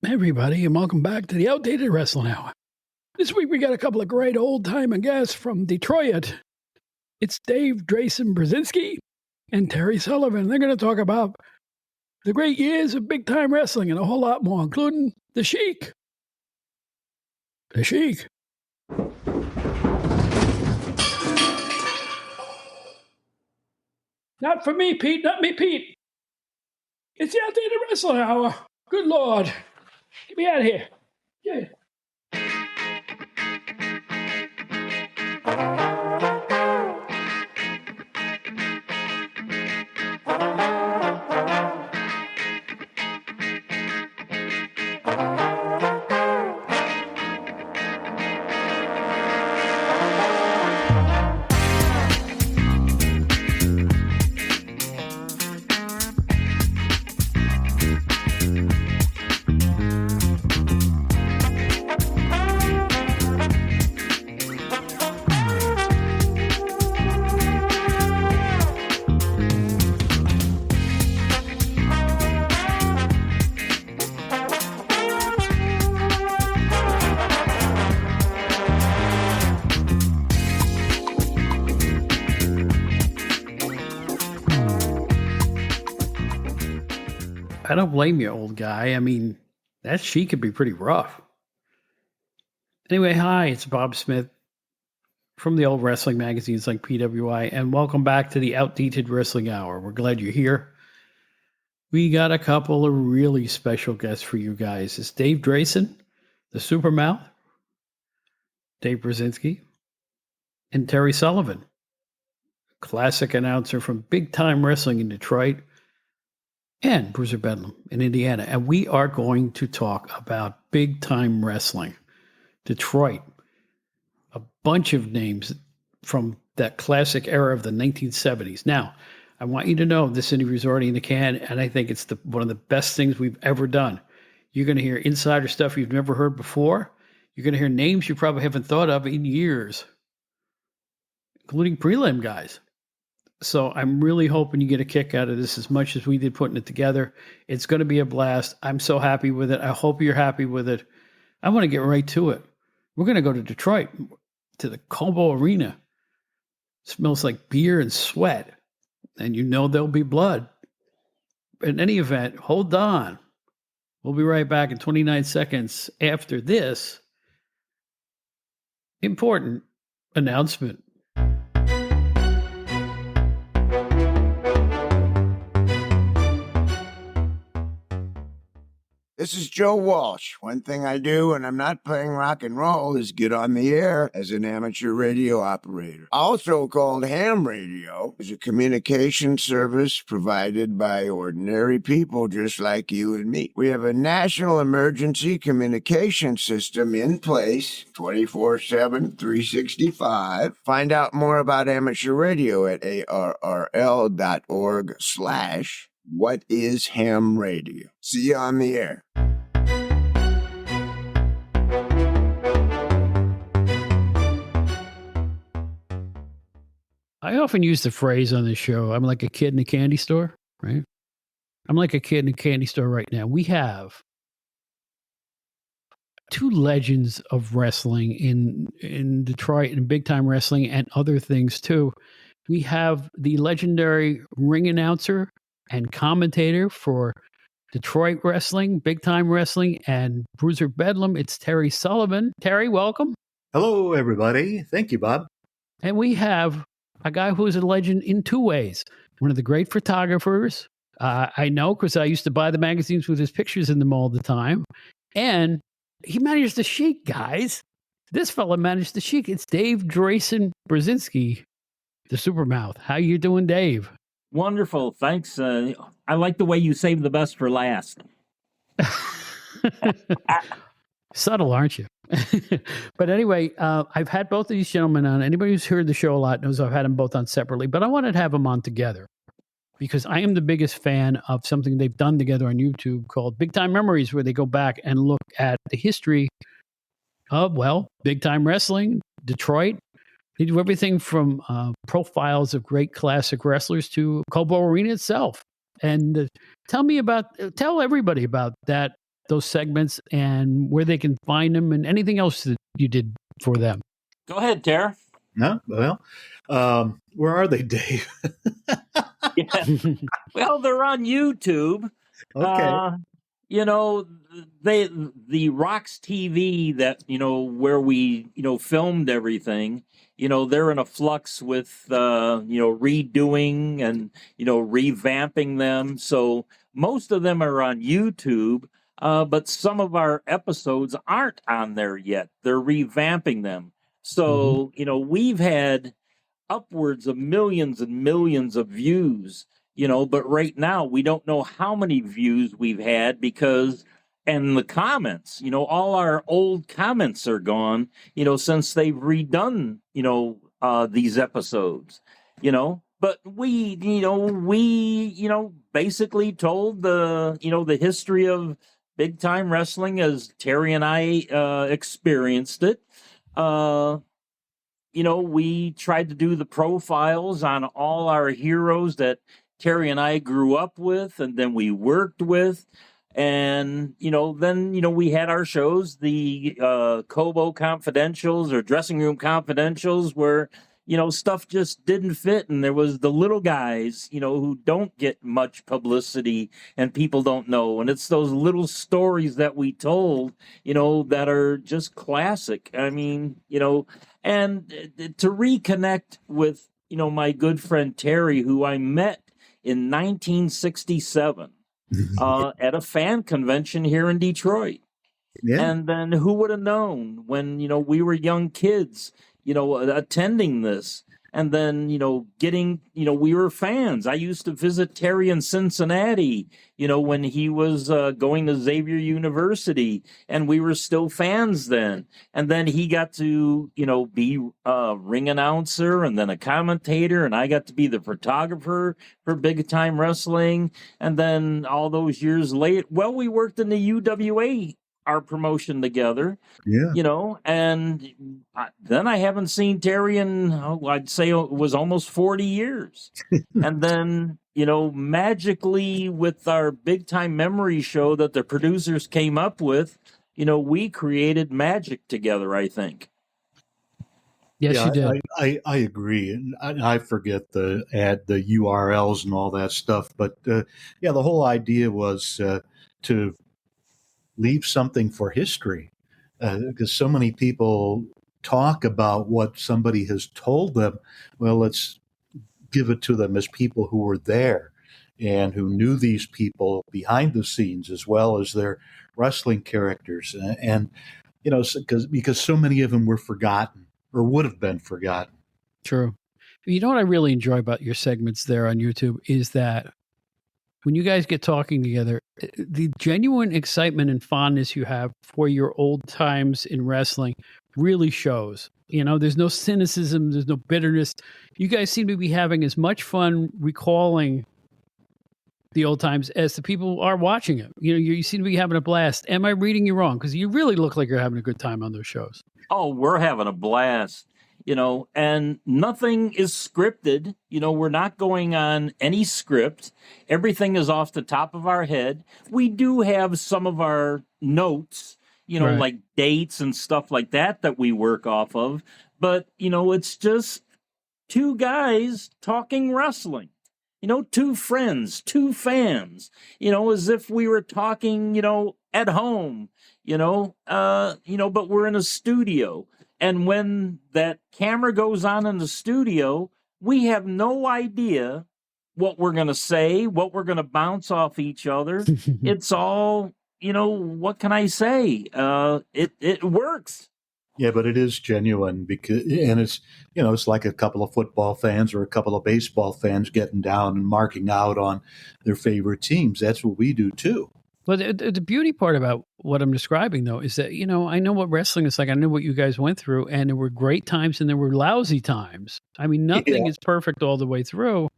Hey everybody, and welcome back to the Outdated Wrestling Hour. This week we got a couple of great old-time guests from Detroit. It's Dave Drason Burzynski and Terry Sullivan. They're going to talk about the great years of big-time wrestling and a whole lot more, including the Sheik. The Sheik. Not for me, Pete. Not me, Pete. It's the Outdated Wrestling Hour. Good Lord. Get me out of here. Yeah. I don't blame you, old guy. I mean, that Sheik could be pretty rough. Anyway, hi, it's Bob Smith from the old wrestling magazines like PWI, and welcome back to the Outdated Wrestling Hour. We're glad you're here. We got a couple of really special guests for you guys. It's Dave Drason, the Supermouth, Dave Burzynski, and Terry Sullivan, classic announcer from Big Time Wrestling in Detroit, and Bruiser Bedlam in Indiana. And we are going to talk about big time wrestling. Detroit. A bunch of names from that classic era of the 1970s. Now, I want you to know this interview is already in the can, and I think it's one of the best things we've ever done. You're going to hear insider stuff you've never heard before. You're going to hear names you probably haven't thought of in years, including prelim guys. So I'm really hoping you get a kick out of this as much as we did putting it together. It's going to be a blast. I'm so happy with it. I hope you're happy with it. I want to get right to it. We're going to go to Detroit, to the Cobo Arena. It smells like beer and sweat, and you know there'll be blood. In any event, hold on. We'll be right back in 29 seconds after this important announcement. This is Joe Walsh. One thing I do when I'm not playing rock and roll is get on the air as an amateur radio operator. Also called ham radio, is a communication service provided by ordinary people just like you and me. We have a national emergency communication system in place 24/7, 365. Find out more about amateur radio at arrl.org/What is ham radio? See you on the air. I often use the phrase on this show, I'm like a kid in a candy store, right? I'm like a kid in a candy store right now. We have two legends of wrestling in Detroit and big time wrestling and other things too. We have the legendary ring announcer and commentator for Detroit wrestling, big time wrestling, and Bruiser Bedlam. It's Terry Sullivan. Terry, welcome. Hello, everybody. Thank you, Bob. And we have a guy who's a legend in two ways. One of the great photographers. I know because I used to buy the magazines with his pictures in them all the time. And he managed the Sheik, guys. This fella managed the Sheik. It's Dave Drason Burzynski, the Supermouth. How you doing, Dave? Wonderful. Thanks. I like the way you save the best for last. Subtle, aren't you? But anyway, I've had both of these gentlemen on. Anybody who's heard the show a lot knows I've had them both on separately, but I wanted to have them on together because I am the biggest fan of something they've done together on YouTube called Big Time Memories, where they go back and look at the history of, well, big time wrestling, Detroit. They do everything from profiles of great classic wrestlers to Cobo Arena itself. And tell everybody about that those segments and where they can find them and anything else that you did for them. Go ahead, Tara. No, well, where are they, Dave? Yeah. Well, they're on YouTube. Okay. The Rocks TV that, where we, filmed everything, they're in a flux with, redoing and, revamping them. So most of them are on YouTube, but some of our episodes aren't on there yet. They're revamping them. So, we've had upwards of millions and millions of views, but right now we don't know how many views we've had and the comments, all our old comments are gone, since they've redone, these episodes, but we basically told the history of big time wrestling as Terry and I, experienced it. We tried to do the profiles on all our heroes that Terry and I grew up with and then we worked with. And, then, we had our shows, the Cobo Confidentials or Dressing Room Confidentials where, stuff just didn't fit. And there was the little guys, who don't get much publicity and people don't know. And it's those little stories that we told, that are just classic. I mean, and to reconnect with, my good friend Terry, who I met in 1967 at a fan convention here in Detroit. Yeah. And then who would have known when, we were young kids, attending this. And then, getting, we were fans. I used to visit Terry in Cincinnati, when he was going to Xavier University, and we were still fans then. And then he got to, be a ring announcer and then a commentator, and I got to be the photographer for Big Time Wrestling. And then all those years later, we worked in the UWA, our promotion together, and then I haven't seen Terry in, I'd say it was almost 40 years. And then, magically with our Big Time Memory show that the producers came up with, we created magic together, I think. Yes, you did. I agree. And I forget the URLs and all that stuff. But the whole idea was to leave something for history, because so many people talk about what somebody has told them. Well, let's give it to them as people who were there and who knew these people behind the scenes as well as their wrestling characters. And because so many of them were forgotten or would have been forgotten. True. You know what I really enjoy about your segments there on YouTube is that when you guys get talking together, the genuine excitement and fondness you have for your old times in wrestling really shows. There's no cynicism, there's no bitterness. You guys seem to be having as much fun recalling the old times as the people are watching it. You seem to be having a blast. Am I reading you wrong? Because you really look like you're having a good time on those shows. Oh, we're having a blast. And nothing is scripted. We're not going on any script. Everything is off the top of our head. We do have some of our notes, Right. like dates and stuff like that we work off of. But, it's just two guys talking wrestling. Two friends, two fans, as if we were talking, at home, but we're in a studio. And when that camera goes on in the studio, we have no idea what we're going to say, what we're going to bounce off each other. It's all, what can I say? It works. Yeah, but it is genuine and it's, it's like a couple of football fans or a couple of baseball fans getting down and marking out on their favorite teams. That's what we do too. But the beauty part about what I'm describing, though, is that, I know what wrestling is like. I know what you guys went through, and there were great times and there were lousy times. I mean, nothing is perfect all the way through.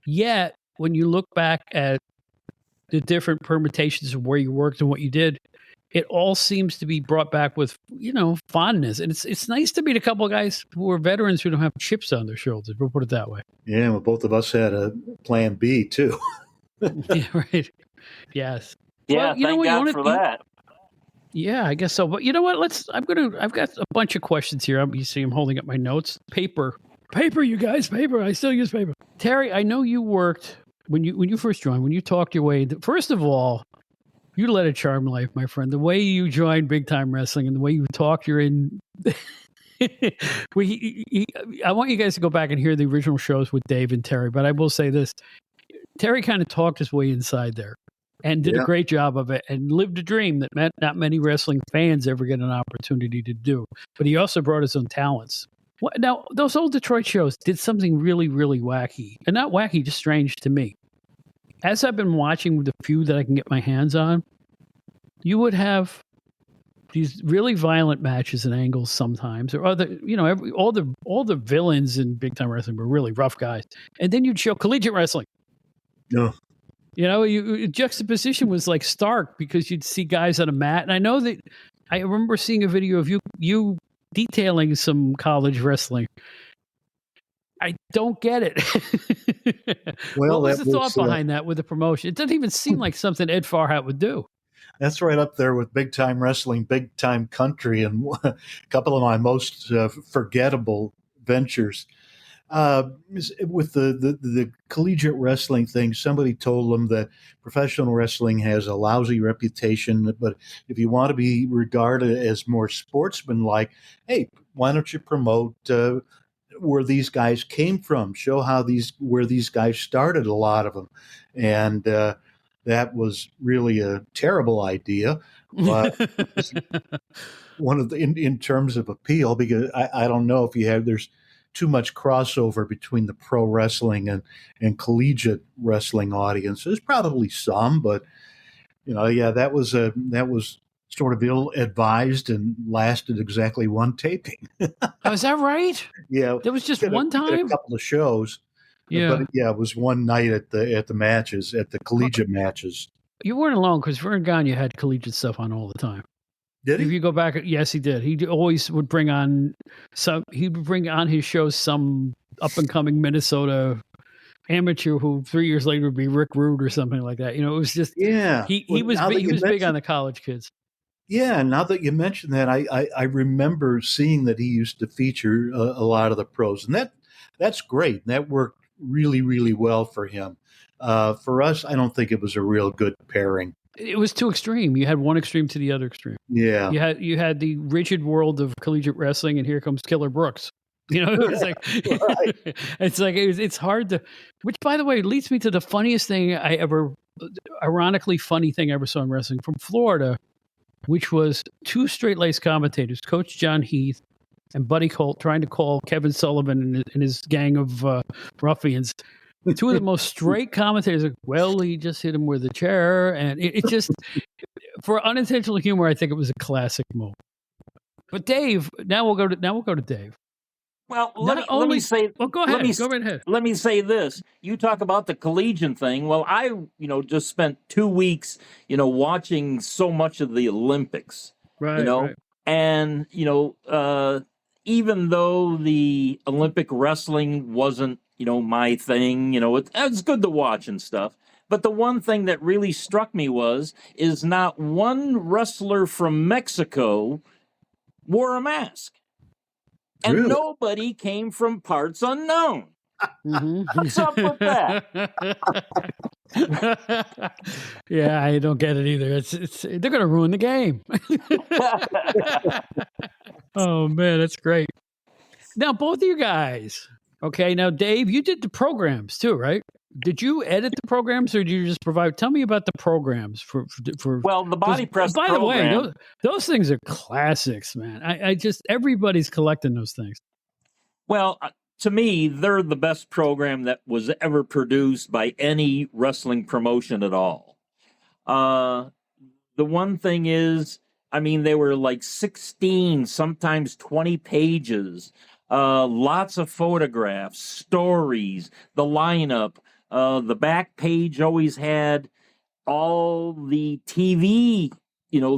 Yet, when you look back at the different permutations of where you worked and what you did, it all seems to be brought back with, fondness. And it's nice to meet a couple of guys who are veterans who don't have chips on their shoulders. We'll put it that way. Yeah, well, both of us had a plan B, too. Yeah, right. Yes. Yeah, you know thank what, God for that. Yeah, I guess so. But you know what? I've got a bunch of questions here. You see, I'm holding up my notes. Paper, you guys, paper. I still use paper. Terry, I know you worked when you first joined. When you talked your way, first of all, you led a charmed life, my friend. The way you joined Big Time Wrestling and the way you talk, you're in. I want you guys to go back and hear the original shows with Dave and Terry. But I will say this: Terry kind of talked his way inside there. And did a great job of it and lived a dream that not many wrestling fans ever get an opportunity to do. But he also brought his own talents. Now, those old Detroit shows did something really, really wacky. And not wacky, just strange to me. As I've been watching the few that I can get my hands on, you would have these really violent matches and angles sometimes, or other, all the villains in Big Time Wrestling were really rough guys. And then you'd show collegiate wrestling. No. Juxtaposition was like stark because you'd see guys on a mat. And I know that I remember seeing a video of you detailing some college wrestling. I don't get it. Well, what was the thought behind that with the promotion? It doesn't even seem like something Ed Farhat would do. That's right up there with Big Time Wrestling, Big Time Country, and a couple of my most forgettable ventures. With the collegiate wrestling thing, somebody told them that professional wrestling has a lousy reputation, but if you want to be regarded as more sportsmanlike, hey, why don't you promote where these guys came from? Show where these guys started, a lot of them. And that was really a terrible idea. But one of in terms of appeal, because I don't know if there's too much crossover between the pro wrestling and collegiate wrestling audiences. Probably some, but that was sort of ill-advised and lasted exactly one taping. Oh, is that right? Yeah, there was just one time. A couple of shows. Yeah, but it was one night at the matches, at the collegiate matches. You weren't alone because Vern Gagne had collegiate stuff on all the time. Did he? If you go back, yes, he did. He always would bring on his shows some up and coming Minnesota amateur who 3 years later would be Rick Rude or something like that. It was just he was big on the college kids. Yeah, now that you mention that, I remember seeing that he used to feature a lot of the pros, and that's great. That worked really, really well for him. For us, I don't think it was a real good pairing. It was too extreme. You had one extreme to the other extreme. Yeah. You had the rigid world of collegiate wrestling, and here comes Killer Brooks. It was like Right. it's hard to. Which, by the way, leads me to the funniest thing ironically funny thing I ever saw in wrestling from Florida, which was two straight-laced commentators, Coach John Heath and Buddy Colt, trying to call Kevin Sullivan and his gang of ruffians. Two of the most straight commentators, like, well, he just hit him with a chair, and it just, for unintentional humor, I think it was a classic moment. But Dave, now we'll go to Dave. Well, let me say. Well, go ahead. Go right ahead. Let me say this. You talk about the collegiate thing. Well, I just spent 2 weeks, watching so much of the Olympics. Right. Right. And even though the Olympic wrestling wasn't my thing, it's good to watch and stuff. But the one thing that really struck me is not one wrestler from Mexico wore a mask. And Really? nobody came from parts unknown. Mm-hmm. What's up with that? Yeah, I don't get it either. It's they're going to ruin the game. Oh man, that's great. Now, both of you guys. Okay, now Dave, you did the programs too, right? Did you edit the programs, or did you just provide? Tell me about the programs for. Well, the body press. By program, the way, those things are classics, man. I just everybody's collecting those things. Well, to me, they're the best program that was ever produced by any wrestling promotion at all. The one thing is, they were like 16, sometimes 20 pages. Lots of photographs, stories, the lineup. The back page always had all the TV,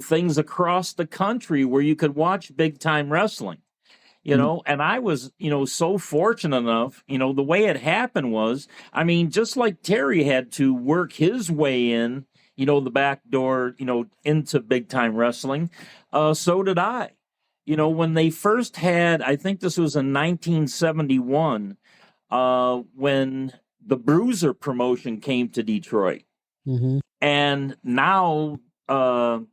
things across the country where you could watch big time wrestling, and I was, so fortunate enough, the way it happened was, just like Terry had to work his way in, the back door, into big time wrestling. So did I. When they first had, I think this was in 1971, when the Bruiser promotion came to Detroit. Mm-hmm. And now Sam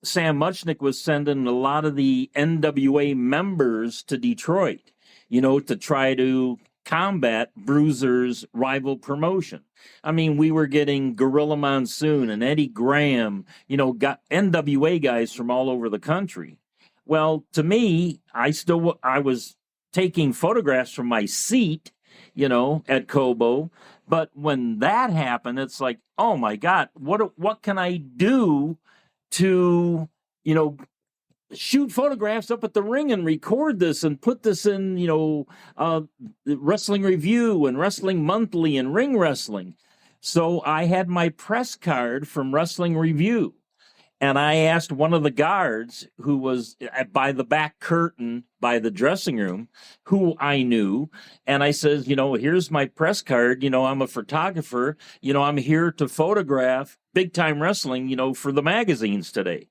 Muchnick was sending a lot of the NWA members to Detroit, to try to combat Bruiser's rival promotion. I mean, we were getting Gorilla Monsoon and Eddie Graham, got NWA guys from all over the country. Well, to me, I was taking photographs from my seat, at Cobo. But when that happened, it's like, oh my God, what can I do to, shoot photographs up at the ring and record this and put this in, Wrestling Review and Wrestling Monthly and Ring Wrestling. So I had my press card from Wrestling Review. And I asked one of the guards who was by the back curtain by the dressing room, who I knew. And I says, here's my press card. I'm a photographer. I'm here to photograph big time wrestling, for the magazines today.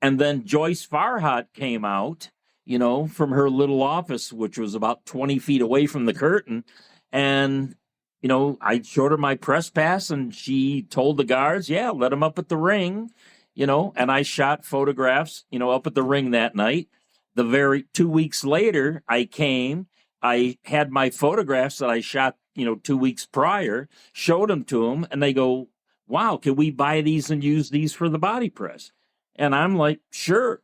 And then Joyce Farhat came out, from her little office, which was about 20 feet away from the curtain. And, I showed her my press pass and she told the guards, yeah, let him up at the ring. And I shot photographs, up at the ring that night. 2 weeks later, I had my photographs that I shot, 2 weeks prior, showed them to them, and they go, wow, can we buy these and use these for the body press? And I'm like, sure.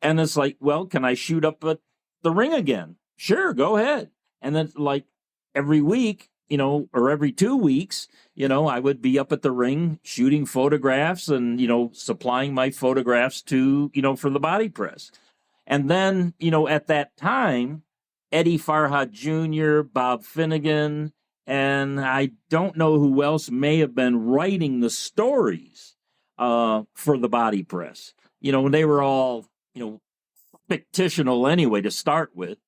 And it's like, well, can I shoot up at the ring again? Sure, go ahead. And then like every week, or every 2 weeks, I would be up at the ring shooting photographs and, supplying my photographs to, for the body press. And then, at that time, Eddie Farhat Jr., Bob Finnegan, and I don't know who else may have been writing the stories for the body press. They were all, fictional anyway to start with.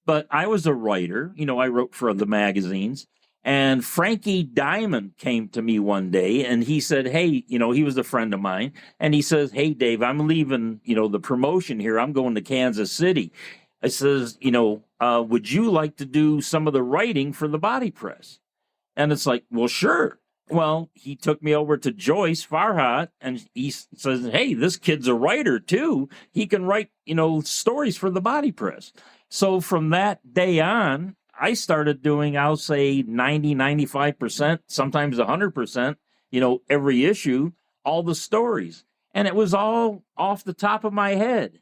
But I was a writer, I wrote for the magazines. And Frankie Diamond came to me one day and he said, hey, he was a friend of mine. And he says, hey, Dave, I'm leaving, the promotion here. I'm going to Kansas City. I says, would you like to do some of the writing for the body press? And it's like, well, sure. Well, he took me over to Joyce Farhat and he says, hey, this kid's a writer too. He can write, stories for the body press. So from that day on, I started doing, I'll say 90, 95%, sometimes 100%, every issue, all the stories. And it was all off the top of my head.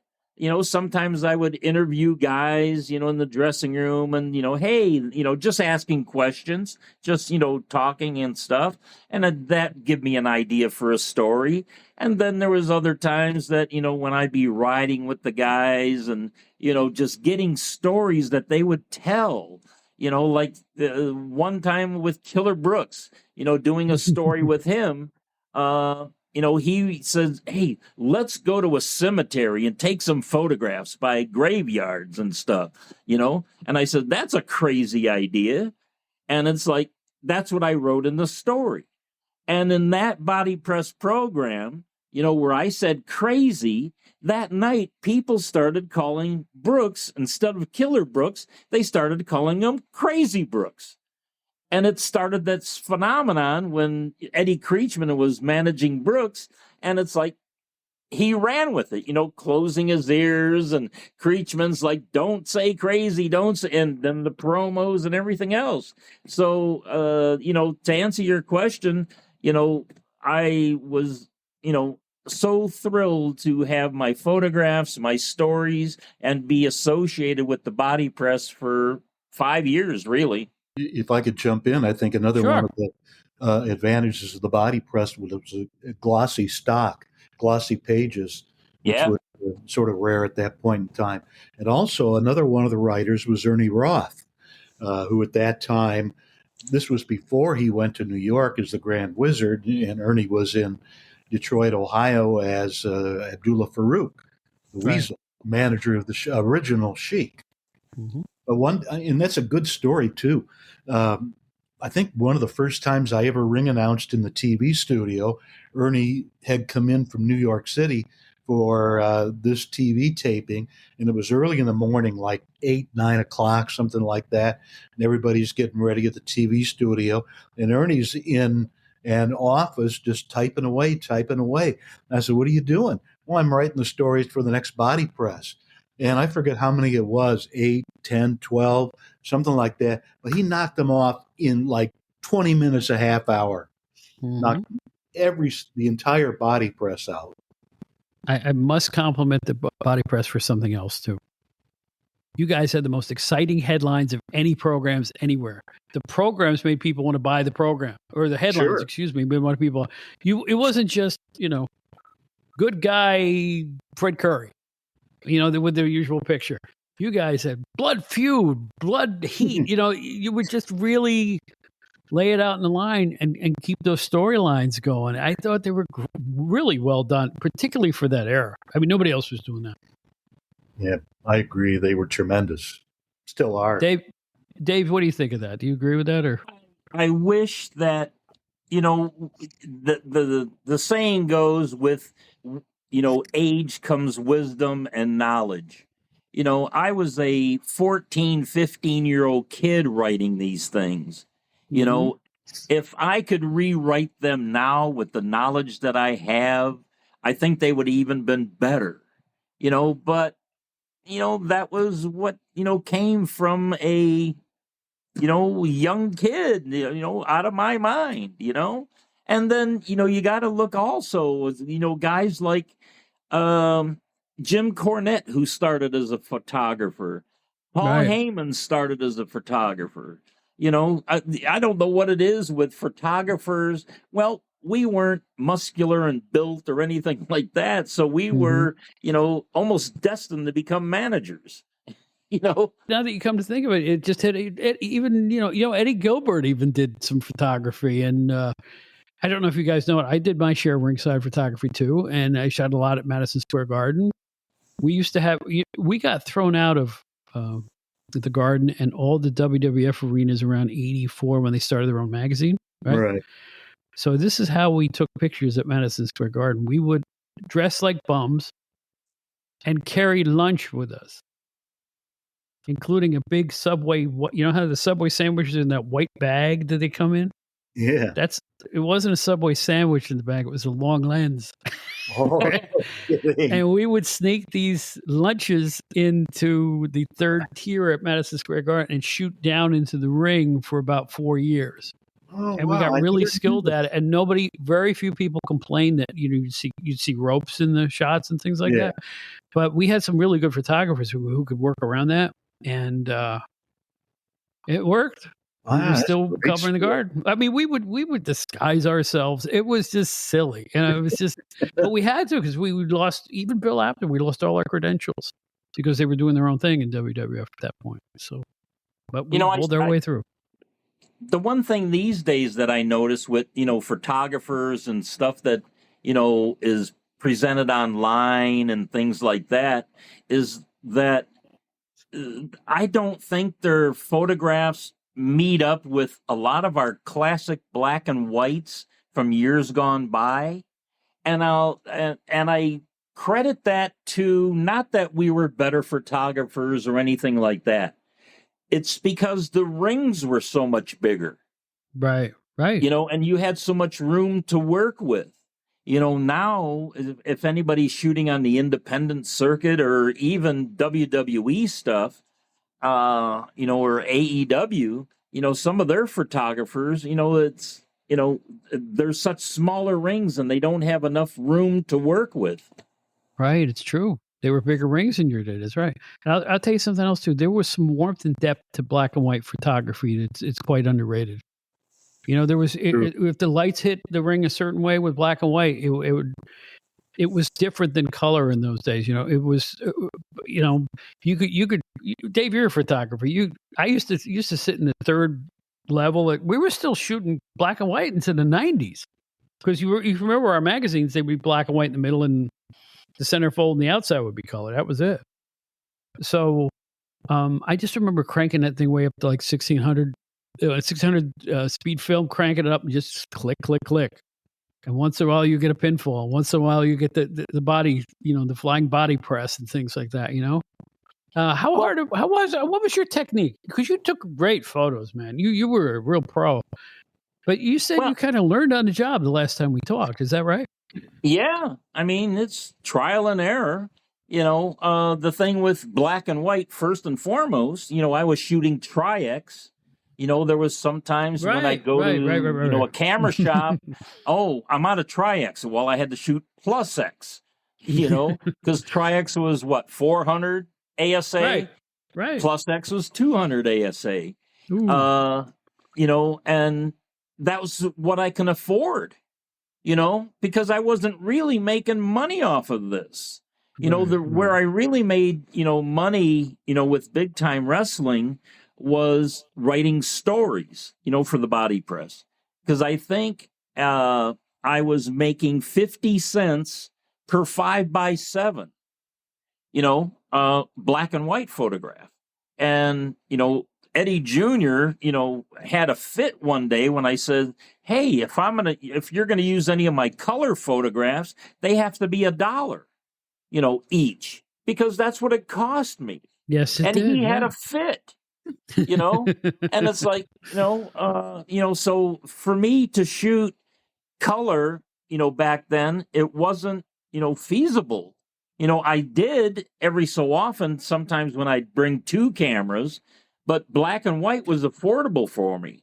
Sometimes I would interview guys, in the dressing room and, hey, just asking questions, just, talking and stuff. And that give me an idea for a story. And then there was other times that, when I'd be riding with the guys and, just getting stories that they would tell, like one time with Killer Brooks, doing a story with him, he says, hey, let's go to a cemetery and take some photographs by graveyards and stuff, And I said, that's a crazy idea. And it's like, that's what I wrote in the story. And in that body press program, where I said crazy, that night people started calling Brooks, instead of Killer Brooks, they started calling him Crazy Brooks. And it started this phenomenon when Eddie Creachman was managing Brooks. And it's like, he ran with it, closing his ears. And Creachman's like, don't say crazy, don't say, and then the promos and everything else. So, to answer your question, I was, so thrilled to have my photographs, my stories, and be associated with the body press for 5 years, really. If I could jump in, I think another Sure. one of the advantages of the body press was a glossy stock, glossy pages, which Yeah. was sort of rare at that point in time. And also another one of the writers was Ernie Roth, who at that time, this was before he went to New York as the Grand Wizard, and Ernie was in Detroit, Ohio as Abdullah Farouk, the Right. Weasel, manager of the original Sheik. Mm-hmm. And that's a good story too. I think one of the first times I ever ring announced in the TV studio, Ernie had come in from New York City for this TV taping, and it was early in the morning, like 8, 9 o'clock, something like that, and everybody's getting ready at the TV studio, and Ernie's in an office just typing away. And I said, "What are you doing?" "Well, I'm writing the stories for the next body press." And I forget how many it was, 8, 10, 12, something like that. But he knocked them off in like 20 minutes, a half hour. Knocked the entire body press out. I must compliment the body press for something else, too. You guys had the most exciting headlines of any programs anywhere. The programs made people want to buy the program, or the headlines, excuse me, made more people. It wasn't just, good guy Fred Curry, with their usual picture. You guys had blood feud, blood heat. You would just really lay it out in the line and keep those storylines going. I thought they were really well done, particularly for that era. I mean, nobody else was doing that. Yeah, I agree. They were tremendous. Still are. Dave, what do you think of that? Do you agree with that? Or I wish that, the saying goes with, age comes wisdom and knowledge. I was a 14, 15-year-old kid writing these things. If I could rewrite them now with the knowledge that I have, I think they would even been better. But that was what, came from a, young kid, out of my mind, And then, you got to look also, guys like Jim Cornette, who started as a photographer. Paul Heyman started as a photographer. I don't know what it is with photographers. Well, we weren't muscular and built or anything like that. So we were, almost destined to become managers. Now that you come to think of it, it just had even, Eddie Gilbert even did some photography. And I don't know if you guys know it. I did my share of ringside photography too. And I shot a lot at Madison Square Garden. We got thrown out of the Garden and all the WWF arenas around 84 when they started their own magazine. Right. So this is how we took pictures at Madison Square Garden. We would dress like bums and carry lunch with us, including a big Subway. How the Subway sandwiches in that white bag that they come in? Yeah. It wasn't a Subway sandwich in the bag. It was a long lens. Oh, and we would sneak these lunches into the third tier at Madison Square Garden and shoot down into the ring for about 4 years. Oh, and we got really skilled at it. And very few people complained that, you'd see ropes in the shots and things like that. But we had some really good photographers who could work around that. And it worked. We were still covering the Garden. I mean, we would disguise ourselves. It was just silly. It was just, but we had to, because we lost, even Bill Apter, we lost all our credentials because they were doing their own thing in WWF at that point. So, but we pulled our way through. The one thing these days that I notice with, photographers and stuff that, is presented online and things like that is that I don't think their photographs meet up with a lot of our classic black and whites from years gone by. And I credit that to, not that we were better photographers or anything like that. It's because the rings were so much bigger. Right. And you had so much room to work with. Now, if anybody's shooting on the independent circuit or even WWE stuff, or AEW, some of their photographers, there's such smaller rings and they don't have enough room to work with. Right. It's true. They were bigger rings in your day. That's right. And I'll tell you something else too. There was some warmth and depth to black and white photography. It's quite underrated. There was, if the lights hit the ring a certain way with black and white, it was different than color in those days. It was, you could, Dave, you're a photographer. I used to sit in the third level. We were still shooting black and white into the 90s because you remember our magazines, they'd be black and white in the middle and the centerfold and the outside would be color. That was it. So I just remember cranking that thing way up to like 1600 600 speed film, crank it up, and just click, click, click. And once in a while you get a pinfall. Once in a while you get the body, the flying body press and things like that. What was your technique? Because you took great photos, man. You were a real pro. But you said you kind of learned on the job the last time we talked. Is that right? Yeah. I mean, it's trial and error. The thing with black and white, first and foremost, I was shooting Tri-X. There was sometimes when I go to a camera shop, I'm out of Tri-X. Well, I had to shoot plus X, because Tri-X was 400 ASA? Right. Plus X was 200 ASA. And that was what I can afford, because I wasn't really making money off of this. Where I really made, money, with big time wrestling was writing stories, for the body press. Because I think I was making 50 cents per 5x7, black and white photograph. And, Eddie Jr., had a fit one day when I said, hey, if you're going to use any of my color photographs, they have to be $1, each, because that's what it cost me. Yes, it and did, he had a fit, and it's like, so for me to shoot color, back then, it wasn't, feasible. I did every so often, sometimes when I'd bring 2 cameras, but black and white was affordable for me.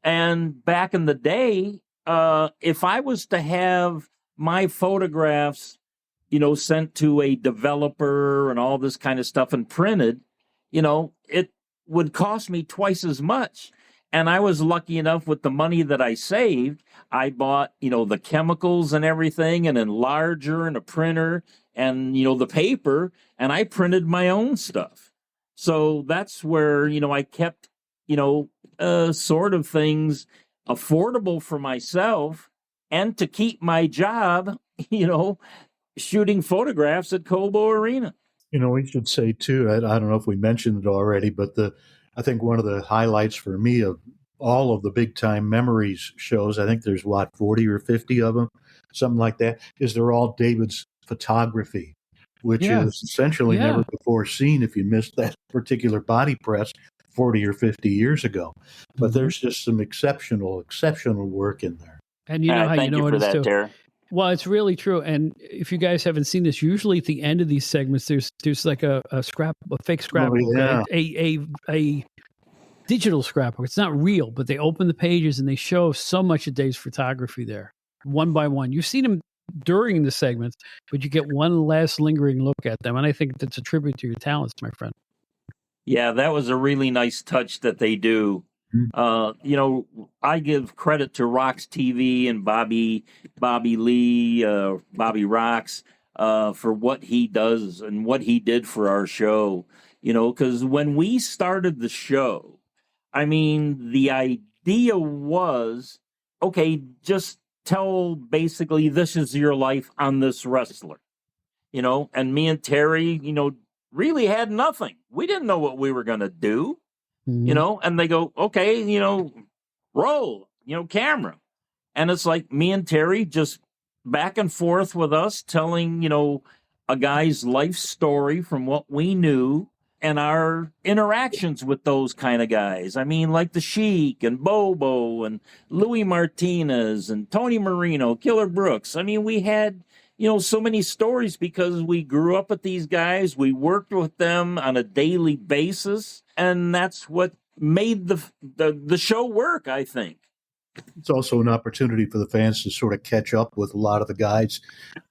And back in the day, if I was to have my photographs, sent to a developer and all this kind of stuff and printed, it would cost me twice as much. And I was lucky enough with the money that I saved, I bought, the chemicals and everything, and an enlarger and a printer and, the paper, and I printed my own stuff. So that's where, I kept, sort of things affordable for myself and to keep my job, shooting photographs at Cobo Arena. We should say, too, I don't know if we mentioned it already, but I think one of the highlights for me of all of the Big Time Memories shows, I think there's 40 or 50 of them, something like that, is they're all David's photography, which is essentially never before seen if you missed that particular body press 40 or 50 years ago. But there's just some exceptional work in there. And how thank you what for it's that, too. Tara. Well, it's really true. And if you guys haven't seen this, usually at the end of these segments, there's like a fake scrapbook, a digital scrapbook. It's not real, but they open the pages and they show so much of Dave's photography there, one by one. You've seen them during the segments, but you get one last lingering look at them. And I think that's a tribute to your talents, my friend. Yeah, that was a really nice touch that they do. I give credit to Rocks TV and Bobby Lee, Bobby Rocks, for what he does and what he did for our show. Because when we started the show, I mean, the idea was, okay, just tell basically this is your life on this wrestler, and me and Terry, really had nothing. We didn't know what we were going to do. And they go, okay, roll, camera. And it's like me and Terry just back and forth with us telling, a guy's life story from what we knew and our interactions with those kind of guys. I mean, like the Sheik and Bobo and Louis Martinez and Tony Marino, Killer Brooks. I mean, we had, so many stories because we grew up with these guys. We worked with them on a daily basis. And that's what made the show work, I think. It's also an opportunity for the fans to sort of catch up with a lot of the guys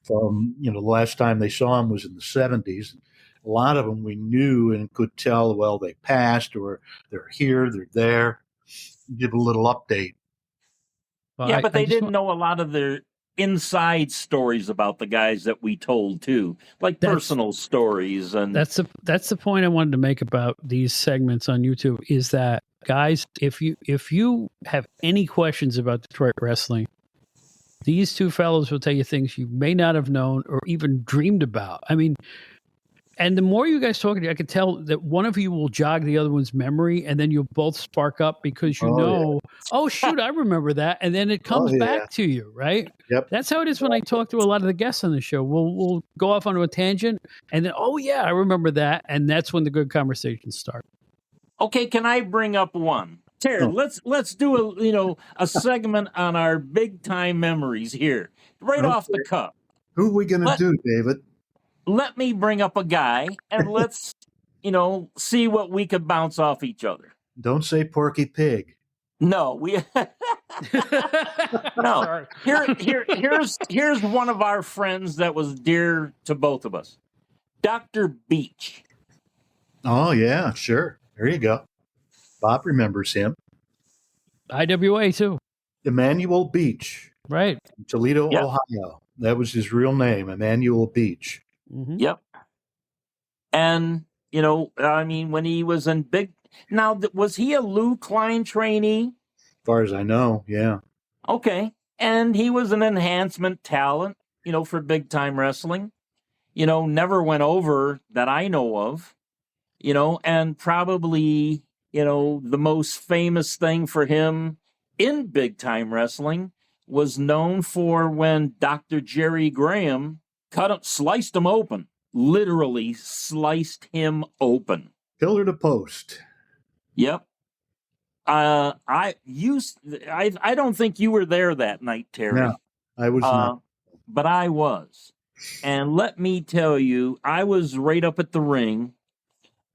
from, the last time they saw them was in the 70s. A lot of them we knew and could tell, well, they passed or they're here, they're there. Give a little update. Well, but they didn't know a lot of their inside stories about the guys that we told too, like personal stories. And that's the point I wanted to make about these segments on YouTube is that, guys, if you have any questions about Detroit wrestling, these two fellows will tell you things you may not have known or even dreamed about. I mean, And the more you guys talk, I could tell that one of you will jog the other one's memory, and then you'll both spark up because oh, shoot, I remember that. And then it comes back to you, right? Yep. That's how it is when I talk to a lot of the guests on the show. We'll go off onto a tangent, and then, oh, yeah, I remember that. And that's when the good conversations start. Okay, can I bring up one? Terry, let's do a segment on our big time memories here, right off the cuff. Who are we going to do, David? Let me bring up a guy and let's, see what we could bounce off each other. Don't say Porky Pig. No, we no. Here's one of our friends that was dear to both of us, Dr. Beach. Oh yeah, sure. There you go. Bob remembers him. IWA too. Emmanuel Beach, right? Toledo, Ohio. That was his real name, Emmanuel Beach. Mm-hmm. Yep. And, when he was in big... Now, was he a Lou Klein trainee? As far as I know, yeah. Okay. And he was an enhancement talent, for big-time wrestling. Never went over that I know of. And probably, the most famous thing for him in big-time wrestling was known for when Dr. Jerry Graham sliced him open, literally sliced him open. Pillar to post. Yep. I don't think you were there that night, Terry. No, I was not. But I was. And let me tell you, I was right up at the ring.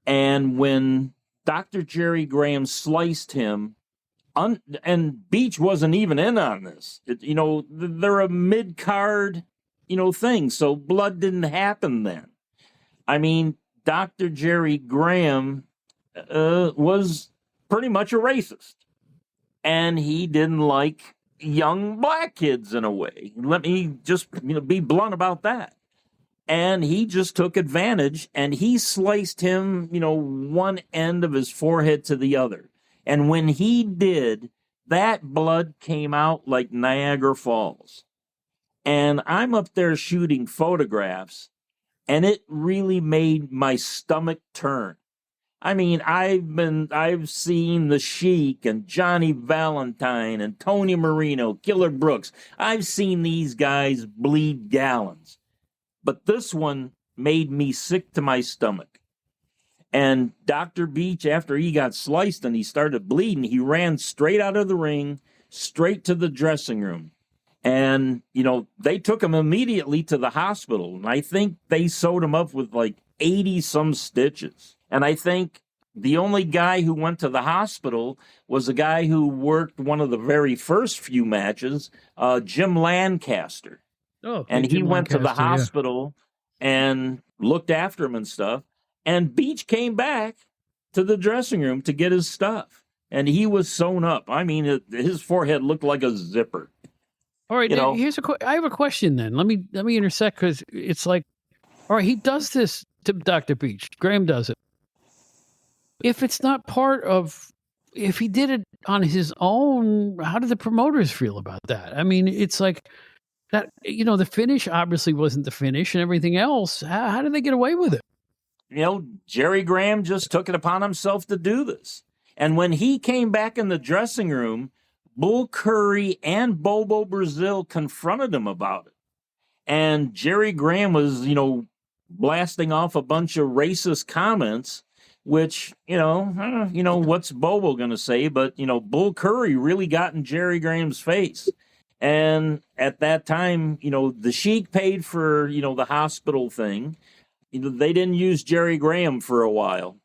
And when Dr. Jerry Graham sliced him, and Beach wasn't even in on this. They're a mid-card, thing, so blood didn't happen then. I mean, Dr. Jerry Graham was pretty much a racist, and he didn't like young black kids in a way. Let me just be blunt about that. And he just took advantage, and he sliced him, one end of his forehead to the other. And when he did, that blood came out like Niagara Falls. And I'm up there shooting photographs, and it really made my stomach turn. I mean, I've seen the Sheik and Johnny Valentine and Tony Marino, Killer Brooks. I've seen these guys bleed gallons. But this one made me sick to my stomach. And Dr. Beach, after he got sliced and he started bleeding, he ran straight out of the ring, straight to the dressing room. And, they took him immediately to the hospital. And I think they sewed him up with like 80-some stitches. And I think the only guy who went to the hospital was a guy who worked one of the very first few matches, Jim Lancaster. Oh, and he went to the hospital and looked after him and stuff. And Beach came back to the dressing room to get his stuff. And he was sewn up. I mean, his forehead looked like a zipper. All right, I have a question then. Let me intersect because it's like, all right, he does this to Dr. Beach. Graham does it. If it's not if he did it on his own, how do the promoters feel about that? I mean, it's like that, the finish obviously wasn't the finish and everything else. How did they get away with it? Jerry Graham just took it upon himself to do this. And when he came back in the dressing room, Bull Curry and Bobo Brazil confronted him about it. And Jerry Graham was, blasting off a bunch of racist comments, which, what's Bobo going to say? But, Bull Curry really got in Jerry Graham's face. And at that time, the Sheik paid for, the hospital thing. They didn't use Jerry Graham for a while.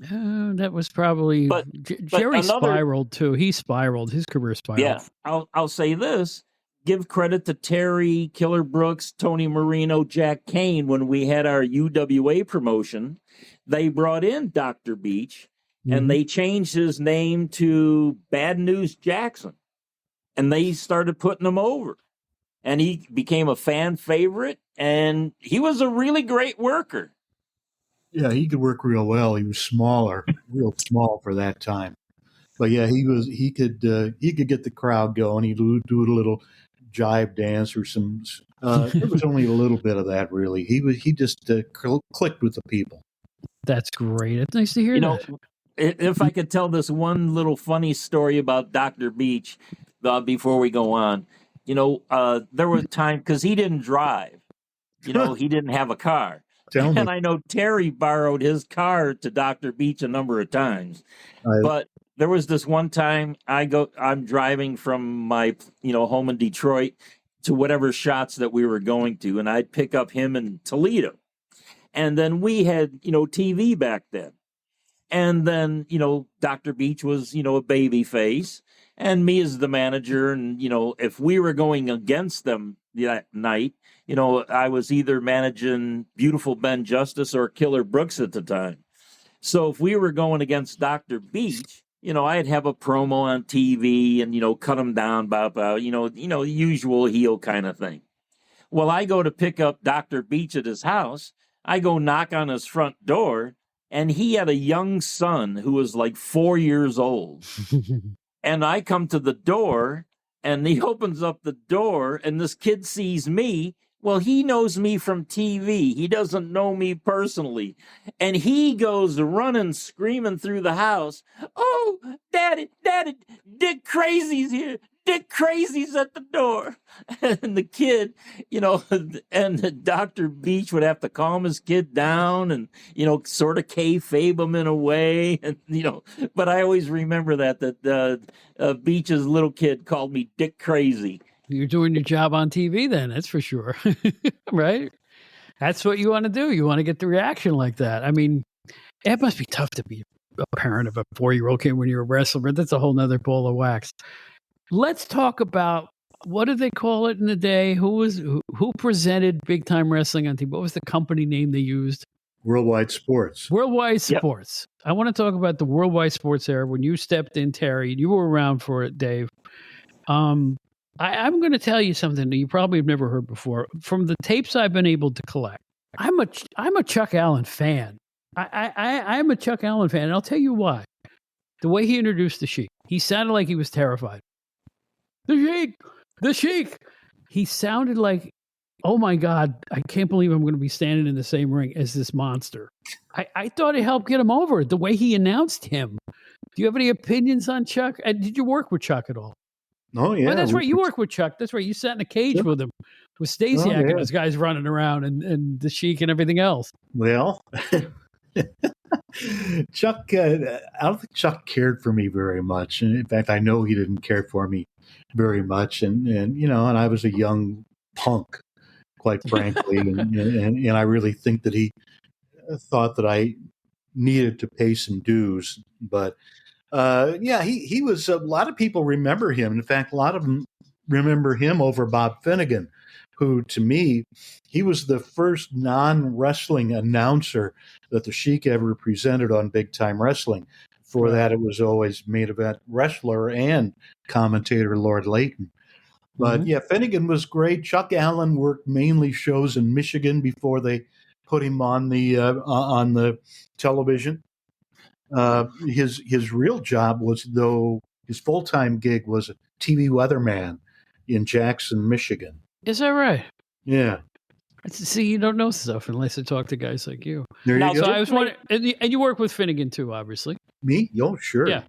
That was probably... But Jerry spiraled, too. He spiraled. His career spiraled. Yeah, I'll say this. Give credit to Terry, Killer Brooks, Tony Marino, Jack Kane. When we had our UWA promotion, they brought in Dr. Beach, and they changed his name to Bad News Jackson. And they started putting him over. And he became a fan favorite, and he was a really great worker. Yeah, he could work real well. He was smaller, real small for that time. But yeah, he could get the crowd going. He'd do a little jive dance or some There was only a little bit of that, really. He just clicked with the people. That's great. It's nice to hear You know, that. if I could tell this one little funny story about Dr. Beach before we go on, there was time because he didn't drive. He didn't have a car. Tell me. And I know Terry borrowed his car to Dr. Beach a number of times. But there was this one time I'm driving from my, home in Detroit to whatever shots that we were going to, and I'd pick up him in Toledo. And then we had, TV back then. And then, Dr. Beach was, a baby face, and me as the manager. And, if we were going against them that night, I was either managing Beautiful Ben Justice or Killer Brooks at the time. So if we were going against Dr. Beach, I'd have a promo on TV and, cut him down, usual heel kind of thing. Well, I go to pick up Dr. Beach at his house. I go knock on his front door, and he had a young son who was like 4 years old. And I come to the door, and he opens up the door, and this kid sees me. Well, he knows me from TV. He doesn't know me personally. And he goes running, screaming through the house. Oh, Daddy, Dick Crazy's here. Dick Crazy's at the door. And the kid, and Dr. Beach would have to calm his kid down and, sort of kayfabe him in a way. And, but I always remember that Beach's little kid called me Dick Crazy. You're doing your job on TV then, that's for sure. Right? That's what you want to do. You want to get the reaction like that. I mean, it must be tough to be a parent of a 4-year-old kid when you're a wrestler, but that's a whole nother ball of wax. Let's talk about, what did they call it in the day? Who presented Big Time Wrestling on TV? What was the company name they used? Worldwide Sports. Worldwide Sports. I want to talk about the Worldwide Sports era when you stepped in, Terry. You were around for it, Dave. I'm going to tell you something that you probably have never heard before. From the tapes I've been able to collect, I'm a Chuck Allen fan. I'm a Chuck Allen fan, and I'll tell you why. The way he introduced the Sheik, he sounded like he was terrified. The Sheik. He sounded like, oh my God, I can't believe I'm going to be standing in the same ring as this monster. I thought it helped get him over. The way he announced him. Do you have any opinions on Chuck? Did you work with Chuck at all? Oh, yeah. Oh, that's right. You work with Chuck. That's right. You sat in a cage with him, with Stasiak and those guys running around and the Sheik and everything else. Well, Chuck, I don't think Chuck cared for me very much. And in fact, I know he didn't care for me very much. And I was a young punk, quite frankly. and I really think that he thought that I needed to pay some dues. But he was, a lot of people remember him. In fact, a lot of them remember him over Bob Finnegan, who, to me, he was the first non-wrestling announcer that the Sheik ever presented on Big Time Wrestling. For that, it was always main event wrestler and commentator Lord Layton. But Finnegan was great. Chuck Allen worked mainly shows in Michigan before they put him on the television. His real job was, though, his full-time gig was a TV weatherman in Jackson, Michigan. Is that right? Yeah. See, you don't know stuff unless I talk to guys like you. There you go. So I was wondering, and you work with Finnegan too, obviously. Me? Oh, sure. Yeah.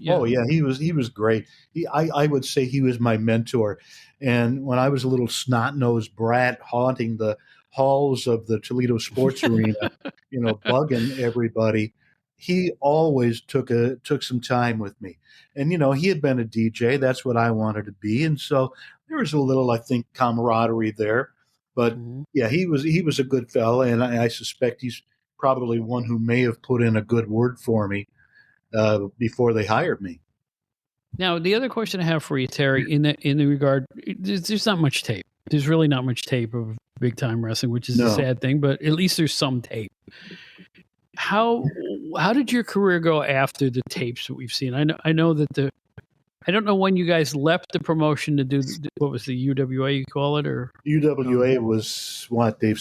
Oh, yeah. He was great. I would say he was my mentor. And when I was a little snot-nosed brat haunting the halls of the Toledo Sports Arena, bugging everybody, he always took some time with me. And, he had been a DJ. That's what I wanted to be. And so there was a little, I think, camaraderie there. But, he was a good fella. And I suspect he's probably one who may have put in a good word for me before they hired me. Now, the other question I have for you, Terry, in the regard, there's not much tape. There's really not much tape of Big Time Wrestling, which is a sad thing, but at least there's some tape. How did your career go after the tapes that we've seen? I know that I don't know when you guys left the promotion to do what was the UWA you call it, or UWA was what, Dave,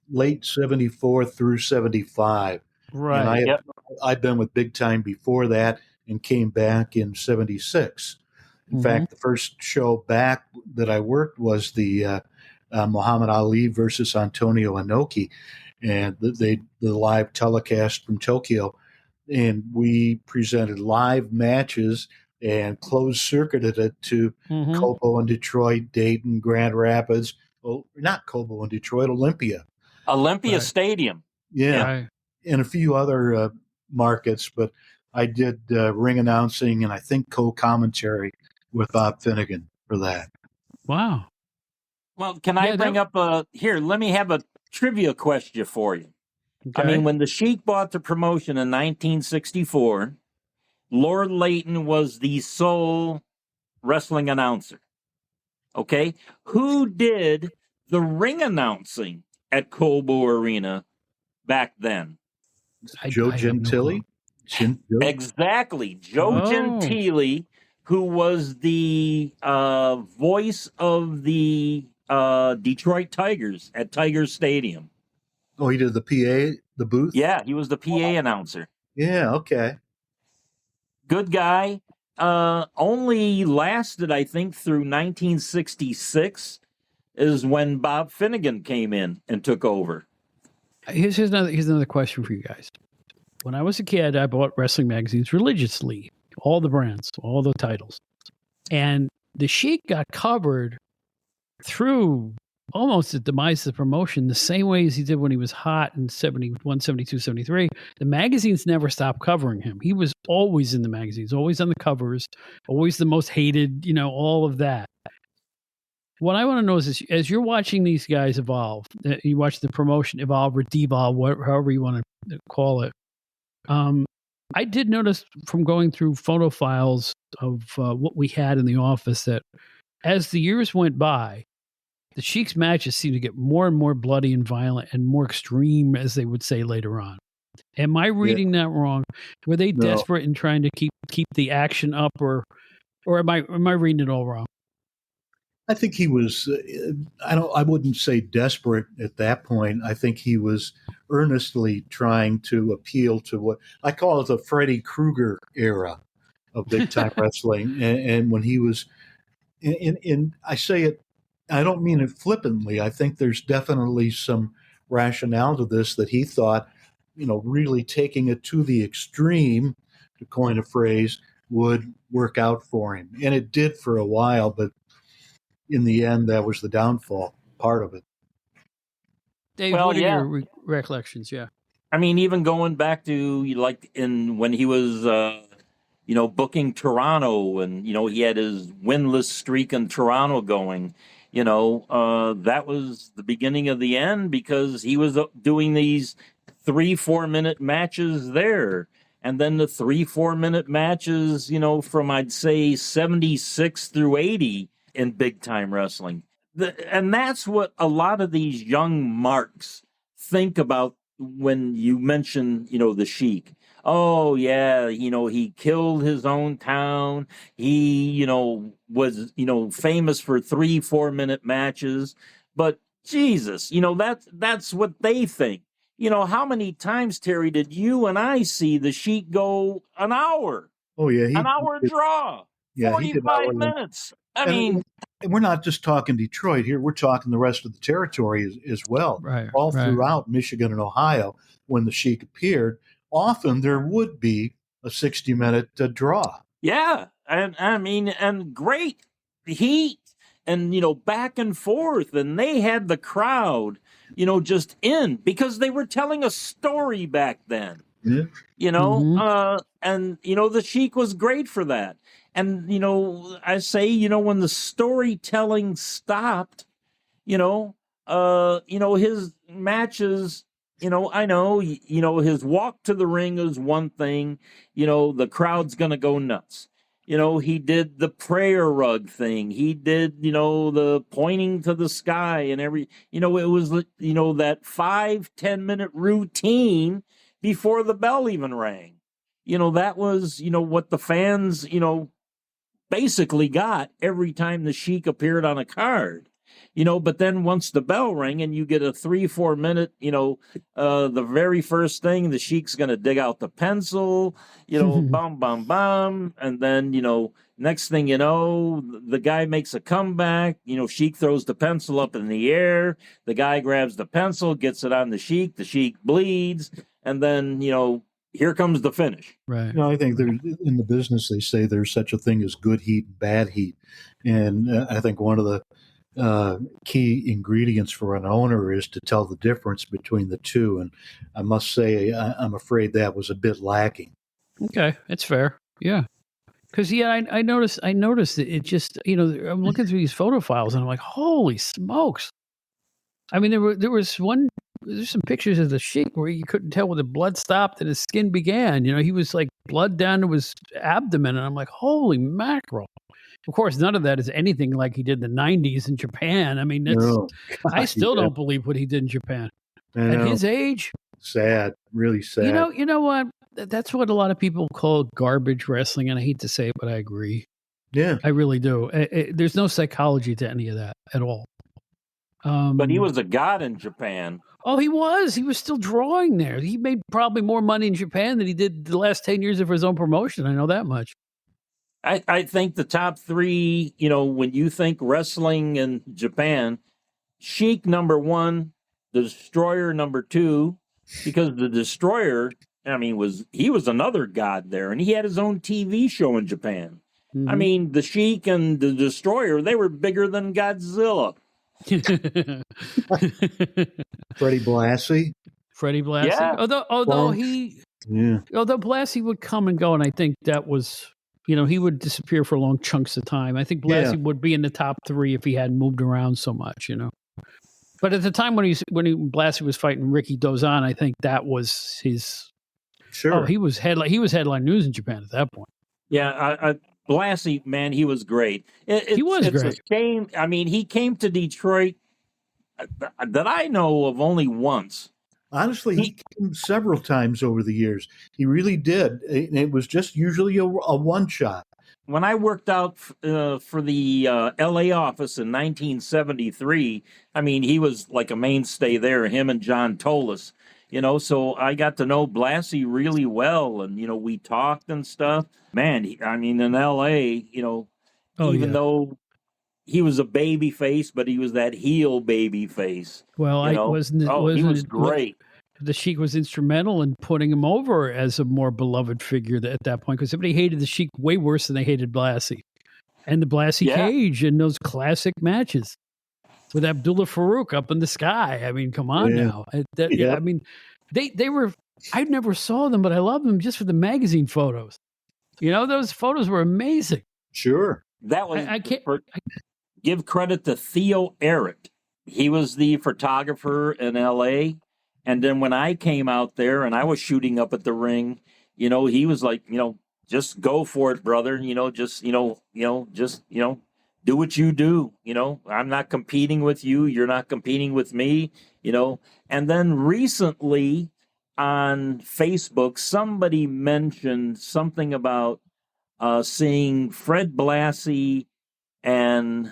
late 74 through 75. Right. And I'd been with Big Time before that and came back in 76. In fact, the first show back that I worked was the Muhammad Ali versus Antonio Inoki, and the live telecast from Tokyo. And we presented live matches and closed circuited it to Cobo in Detroit, Dayton, Grand Rapids. Well, not Cobo in Detroit, Olympia Stadium. Yeah. Right. And a few other markets, but I did ring announcing and I think co-commentary with Bob Finnegan for that. Wow. Well, can I bring up here, let me have a trivia question for you. Okay. I mean, when the Sheik bought the promotion in 1964, Lord Layton was the sole wrestling announcer. Okay? Who did the ring announcing at Cobo Arena back then? Joe Gentile? Exactly. Joe Gentile, who was the voice of the Detroit Tigers at Tiger Stadium. Oh, he did the PA, the booth? Yeah, he was the PA announcer. Yeah, okay. Good guy. Only lasted, I think, through 1966 is when Bob Finnegan came in and took over. Here's another question for you guys. When I was a kid, I bought wrestling magazines religiously, all the brands, all the titles. And the Sheik got covered through almost the demise of the promotion the same way as he did when he was hot in 71, 72, 73. The magazines never stopped covering him. He was always in the magazines, always on the covers, always the most hated, all of that. What I want to know is, as you're watching these guys evolve, you watch the promotion evolve or devolve, however you want to call it. I did notice from going through photo files of what we had in the office that as the years went by, the Sheik's matches seemed to get more and more bloody and violent and more extreme, as they would say later on. Am I reading that wrong? Were they desperate in trying to keep the action up, or am I reading it all wrong? I think he was. I wouldn't say desperate at that point. I think he was earnestly trying to appeal to what I call it the Freddy Krueger era of big time wrestling, and when he was, and I say it. I don't mean it flippantly. I think there's definitely some rationale to this that he thought, really taking it to the extreme, to coin a phrase, would work out for him. And it did for a while, but in the end, that was the downfall part of it. Dave, what are your recollections? Yeah. I mean, even going back to when he was, booking Toronto and, he had his winless streak in Toronto going. That was the beginning of the end because he was doing these 3-4 minute matches there. And then the 3-4 minute matches, from I'd say 76 through 80 in big time wrestling. And that's what a lot of these young marks think about when you mention, the Sheik. Oh, yeah, he killed his own town. He, was, famous for 3-4 minute matches. But Jesus, that's what they think. How many times, Terry, did you and I see the Sheik go an hour? Oh, yeah. An hour draw. Yeah, 45 minutes. And we're not just talking Detroit here. We're talking the rest of the territory as well. Right. All throughout Michigan and Ohio, when the Sheik appeared, often there would be a 60-minute draw. Yeah. And great heat and, back and forth. And they had the crowd, just in because they were telling a story back then. Yeah. And, the Sheik was great for that. And, I say, when the storytelling stopped, his matches, I know, his walk to the ring is one thing, the crowd's going to go nuts. He did the prayer rug thing. He did, the pointing to the sky and it was, that 5-10 minute routine before the bell even rang. That was, what the fans, basically got every time the Sheik appeared on a card. But then once the bell rang and you get a 3-4 minute, the very first thing, the Sheik's going to dig out the pencil, bum, bum, bum. And then, Next thing you know, the guy makes a comeback. Sheik throws the pencil up in the air. The guy grabs the pencil, gets it on the Sheik. The Sheik bleeds. And then, here comes the finish. Right. I think in the business, they say there's such a thing as good heat and bad heat. And I think one of the key ingredients for an owner is to tell the difference between the two. And I must say, I'm afraid that was a bit lacking. Okay. That's fair. Yeah. Because I noticed it just, I'm looking through these photo files and I'm like, holy smokes. I mean, there's some pictures of the Sheik where you couldn't tell where the blood stopped and his skin began. He was like blood down to his abdomen. And I'm like, holy mackerel. Of course, none of that is anything like he did in the 90s in Japan. I mean, I still don't believe what he did in Japan. At his age. Sad, really sad. You know what? That's what a lot of people call garbage wrestling, and I hate to say it, but I agree. Yeah, I really do. There's no psychology to any of that at all. But he was a god in Japan. Oh, he was. He was still drawing there. He made probably more money in Japan than he did the last 10 years of his own promotion. I know that much. I think the top three, when you think wrestling in Japan, Sheik number one, the Destroyer number two, because the Destroyer, he was another god there, and he had his own TV show in Japan. Mm-hmm. I mean, the Sheik and the Destroyer, they were bigger than Godzilla. Freddie Blassie. Yeah. Although Blassie would come and go, and I think that was, he would disappear for long chunks of time. I think Blassie would be in the top three if he hadn't moved around so much, But at the time when Blassie was fighting Ricky Dozan, I think that was his. Sure. Oh, he was headline news in Japan at that point. Yeah, Blassie, man, he was great. He was great. It's a shame. I mean, he came to Detroit that I know of only once. Honestly, he came several times over the years. He really did. It was just usually a one-shot. When I worked out for the L.A. office in 1973, he was like a mainstay there, him and John Tolis. So I got to know Blassie really well, and, we talked and stuff. Man, in L.A., though he was a baby face, but he was that heel baby face. Well, he was great. The Sheik was instrumental in putting him over as a more beloved figure at that point, because everybody hated the Sheik way worse than they hated Blassie. And the Blassie cage in those classic matches with Abdullah Farouk up in the sky. Come on now. They were, I never saw them, but I love them just for the magazine photos. Those photos were amazing. Sure. That was, give credit to Theo Errett. He was the photographer in L.A., and then when I came out there and I was shooting up at the ring, he was like, just go for it, brother. Just do what you do. I'm not competing with you. You're not competing with me, And then recently on Facebook, somebody mentioned something about seeing Fred Blassie and,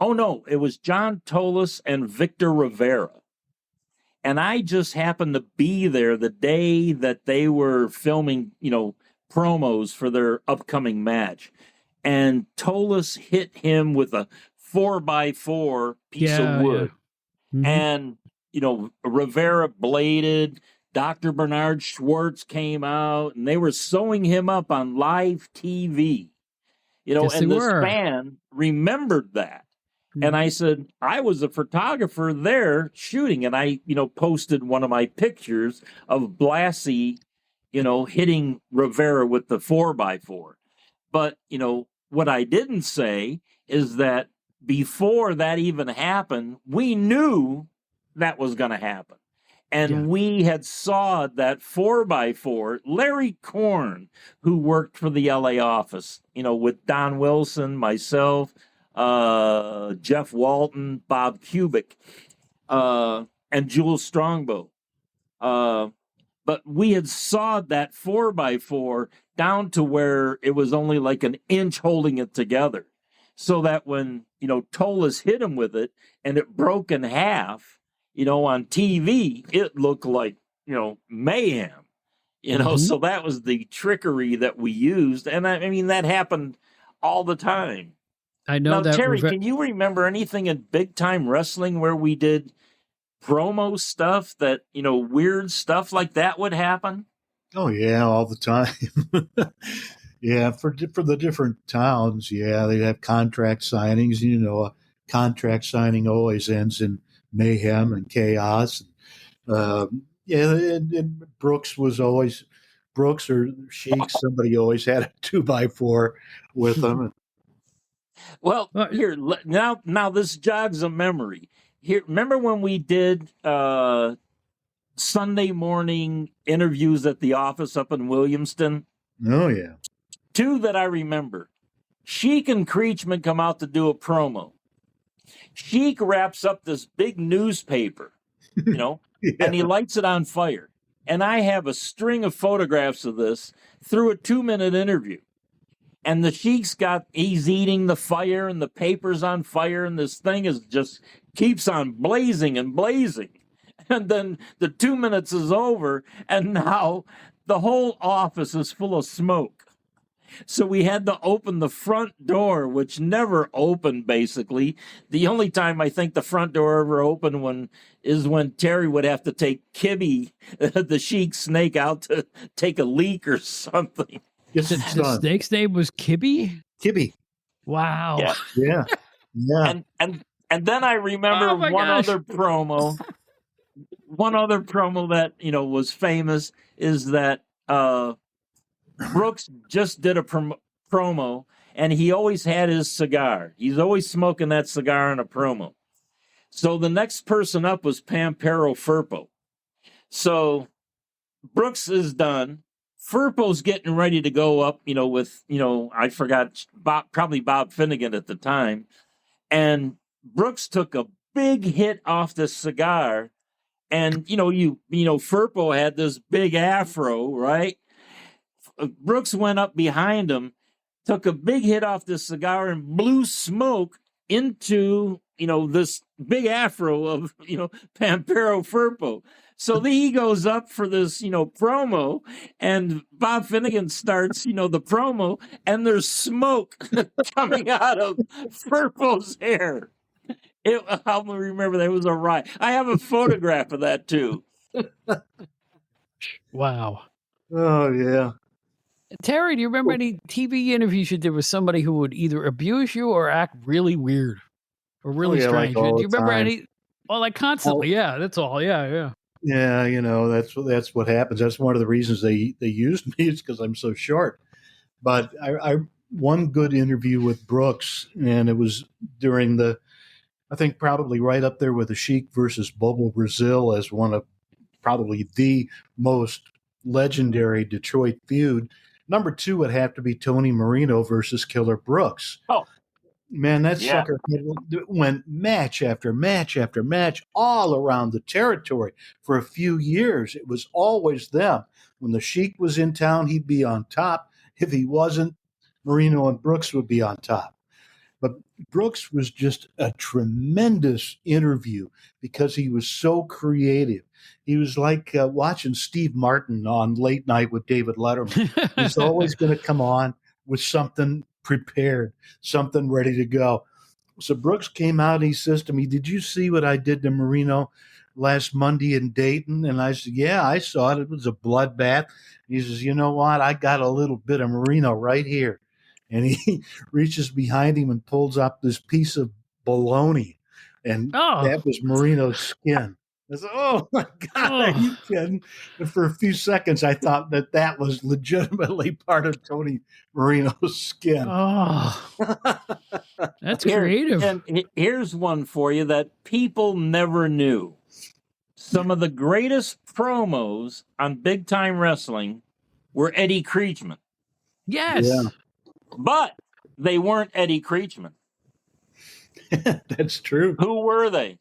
it was John Tolis and Victor Rivera. And I just happened to be there the day that they were filming, promos for their upcoming match. And Tolis hit him with a 4x4 piece of wood. Yeah. Mm-hmm. And, Rivera bladed. Dr. Bernard Schwartz came out, and they were sewing him up on live TV. And this fan remembered that. And I said, I was a photographer there shooting, and I, posted one of my pictures of Blassie, hitting Rivera with the 4x4. But, what I didn't say is that before that even happened, we knew that was going to happen. And we had saw that 4x4, Larry Korn, who worked for the LA office, with Don Wilson, myself, Jeff Walton, Bob Kubik, and Jules Strongbow. But we had sawed that 4x4 down to where it was only like an inch holding it together. So that when, Tolis hit him with it and it broke in half, on TV, it looked like, mayhem. So that was the trickery that we used. And that happened all the time. I know Now, that. Terry, can you remember anything in big time wrestling where we did promo stuff that, weird stuff like that would happen? Oh yeah, all the time. Yeah, for the different towns, yeah, they have contract signings. A contract signing always ends in mayhem and chaos. Yeah, and Brooks or Sheik. Somebody always had a 2x4 with them. Well, here now this jogs a memory. Here, remember when we did Sunday morning interviews at the office up in Williamston? Oh yeah. Two that I remember. Sheik and Creachman come out to do a promo. Sheik wraps up this big newspaper, Yeah. and he lights it on fire. And I have a string of photographs of this through a 2-minute interview. And the Sheik's he's eating the fire and the paper's on fire, and this thing just keeps on blazing and blazing. And then the 2 minutes is over, and now the whole office is full of smoke. So we had to open the front door, which never opened, basically. The only time I think the front door ever opened is when Terry would have to take Kibby, the Sheik snake, out to take a leak or something. The snake's name was Kibby? Kibby. Wow. Yeah. And then I remember other promo. One other promo that, was famous is that Brooks just did a promo, and he always had his cigar. He's always smoking that cigar in a promo. So the next person up was Pampero Firpo. So Brooks is done. Firpo's getting ready to go up, with, I forgot, probably Bob Finnegan at the time. And Brooks took a big hit off the cigar. And, Firpo had this big afro, right? Brooks went up behind him, took a big hit off the cigar, and blew smoke into, this big afro of, Pampero Firpo. So he goes up for this, promo, and Bob Finnegan starts, the promo, and there's smoke coming out of Firpo's hair. I'll remember that was a riot. I have a photograph of that too. Wow. Oh yeah. Terry, do you remember any TV interviews you did with somebody who would either abuse you or act really weird or really strange? Like do you remember any? Well, like constantly. Yeah, that's all. Yeah. Yeah, that's what happens. That's one of the reasons they used me is because I'm so short. But I one good interview with Brooks, and it was during I think probably right up there with the Sheik versus Bobo Brazil as one of probably the most legendary Detroit feud. Number 2 would have to be Tony Marino versus Killer Brooks. Oh, man, that sucker went match after match after match all around the territory for a few years. It was always them. When the Sheik was in town, he'd be on top. If he wasn't, Marino and Brooks would be on top. But Brooks was just a tremendous interview because he was so creative. He was like watching Steve Martin on Late Night with David Letterman. He's always going to come on with something prepared, something ready to go. So Brooks came out and he says to me, "Did you see what I did to Marino last Monday in Dayton?" And I said, "Yeah, I saw it. It was a bloodbath." He says, "You know what? I got a little bit of Marino right here." And he reaches behind him and pulls up this piece of bologna. And that was Marino's skin. I said, "Oh, my God, are you kidding?" And for a few seconds, I thought that was legitimately part of Tony Marino's skin. Oh, that's creative. And here's one for you that people never knew. Some of the greatest promos on Big Time Wrestling were Eddie Creachman. Yes. Yeah. But they weren't Eddie Creachman. That's true. Who were they?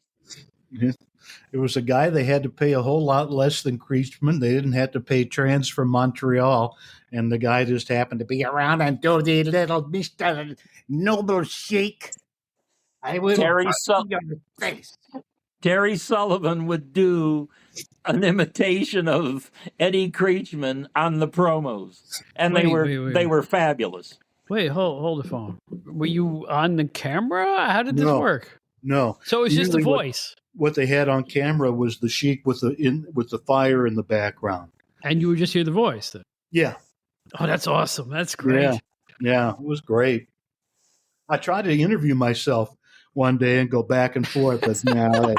It was a guy they had to pay a whole lot less than Creachman. They didn't have to pay trans from Montreal, and the guy just happened to be around and do the little Mr. Noble Sheik. I will your face. Terry Sullivan would do an imitation of Eddie Creachman on the promos, and they were fabulous. Wait, hold the phone. Were you on the camera? How did this No. work? No. So it was just the Usually voice. What they had on camera was the Sheik with the fire in the background. And you would just hear the voice then? Yeah. Oh, that's awesome. That's great. Yeah, it was great. I tried to interview myself one day and go back and forth, but no.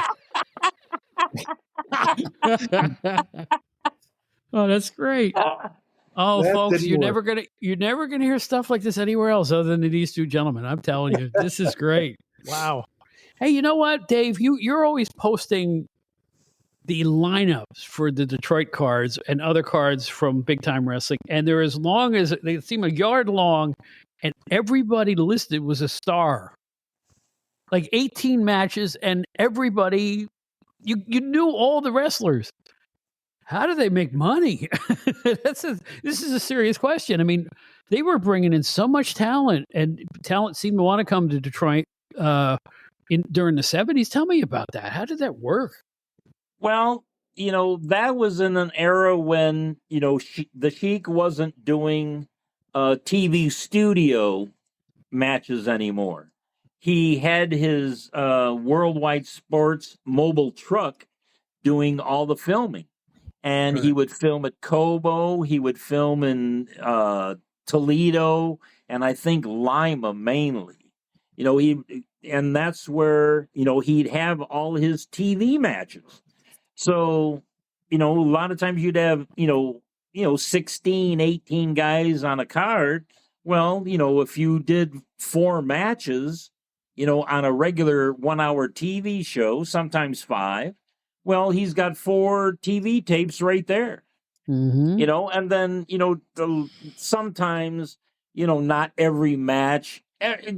Oh, that's great. Oh, That folks, didn't you're work. never gonna hear stuff like this anywhere else other than these two gentlemen. I'm telling you, this is great. Wow. Hey, you know what, Dave? You're always posting the lineups for the Detroit cards and other cards from Big Time Wrestling, and they're as long as they seem a yard long, and everybody listed was a star. Like 18 matches, and everybody you knew all the wrestlers. How do they make money? This is a serious question. I mean, they were bringing in so much talent, and talent seemed to want to come to Detroit during the 70s. Tell me about that. How did that work? Well, that was in an era when, the Sheik wasn't doing TV studio matches anymore. He had his Worldwide Sports mobile truck doing all the filming. And he would film at Cobo. He would film in Toledo, and I think Lima mainly. And that's where he'd have all his TV matches. So a lot of times you'd have 16, 18 guys on a card. Well, if you did 4 matches, on a regular 1-hour TV show, sometimes 5. Well, he's got 4 TV tapes right there, Mm-hmm. and then, sometimes, not every match,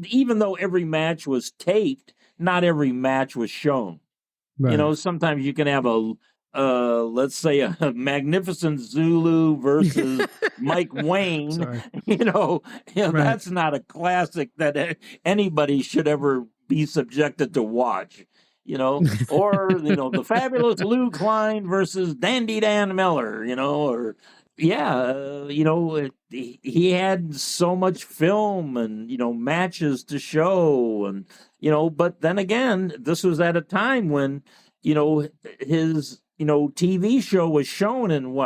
even though every match was taped, not every match was shown. Right. Sometimes you can have let's say a Magnificent Zulu versus Mike Wayne, Sorry. That's not a classic that anybody should ever be subjected to watch. Or the fabulous Lou Klein versus Dandy Dan Miller, or he had so much film and matches to show, and but then again, this was at a time when his TV show was shown in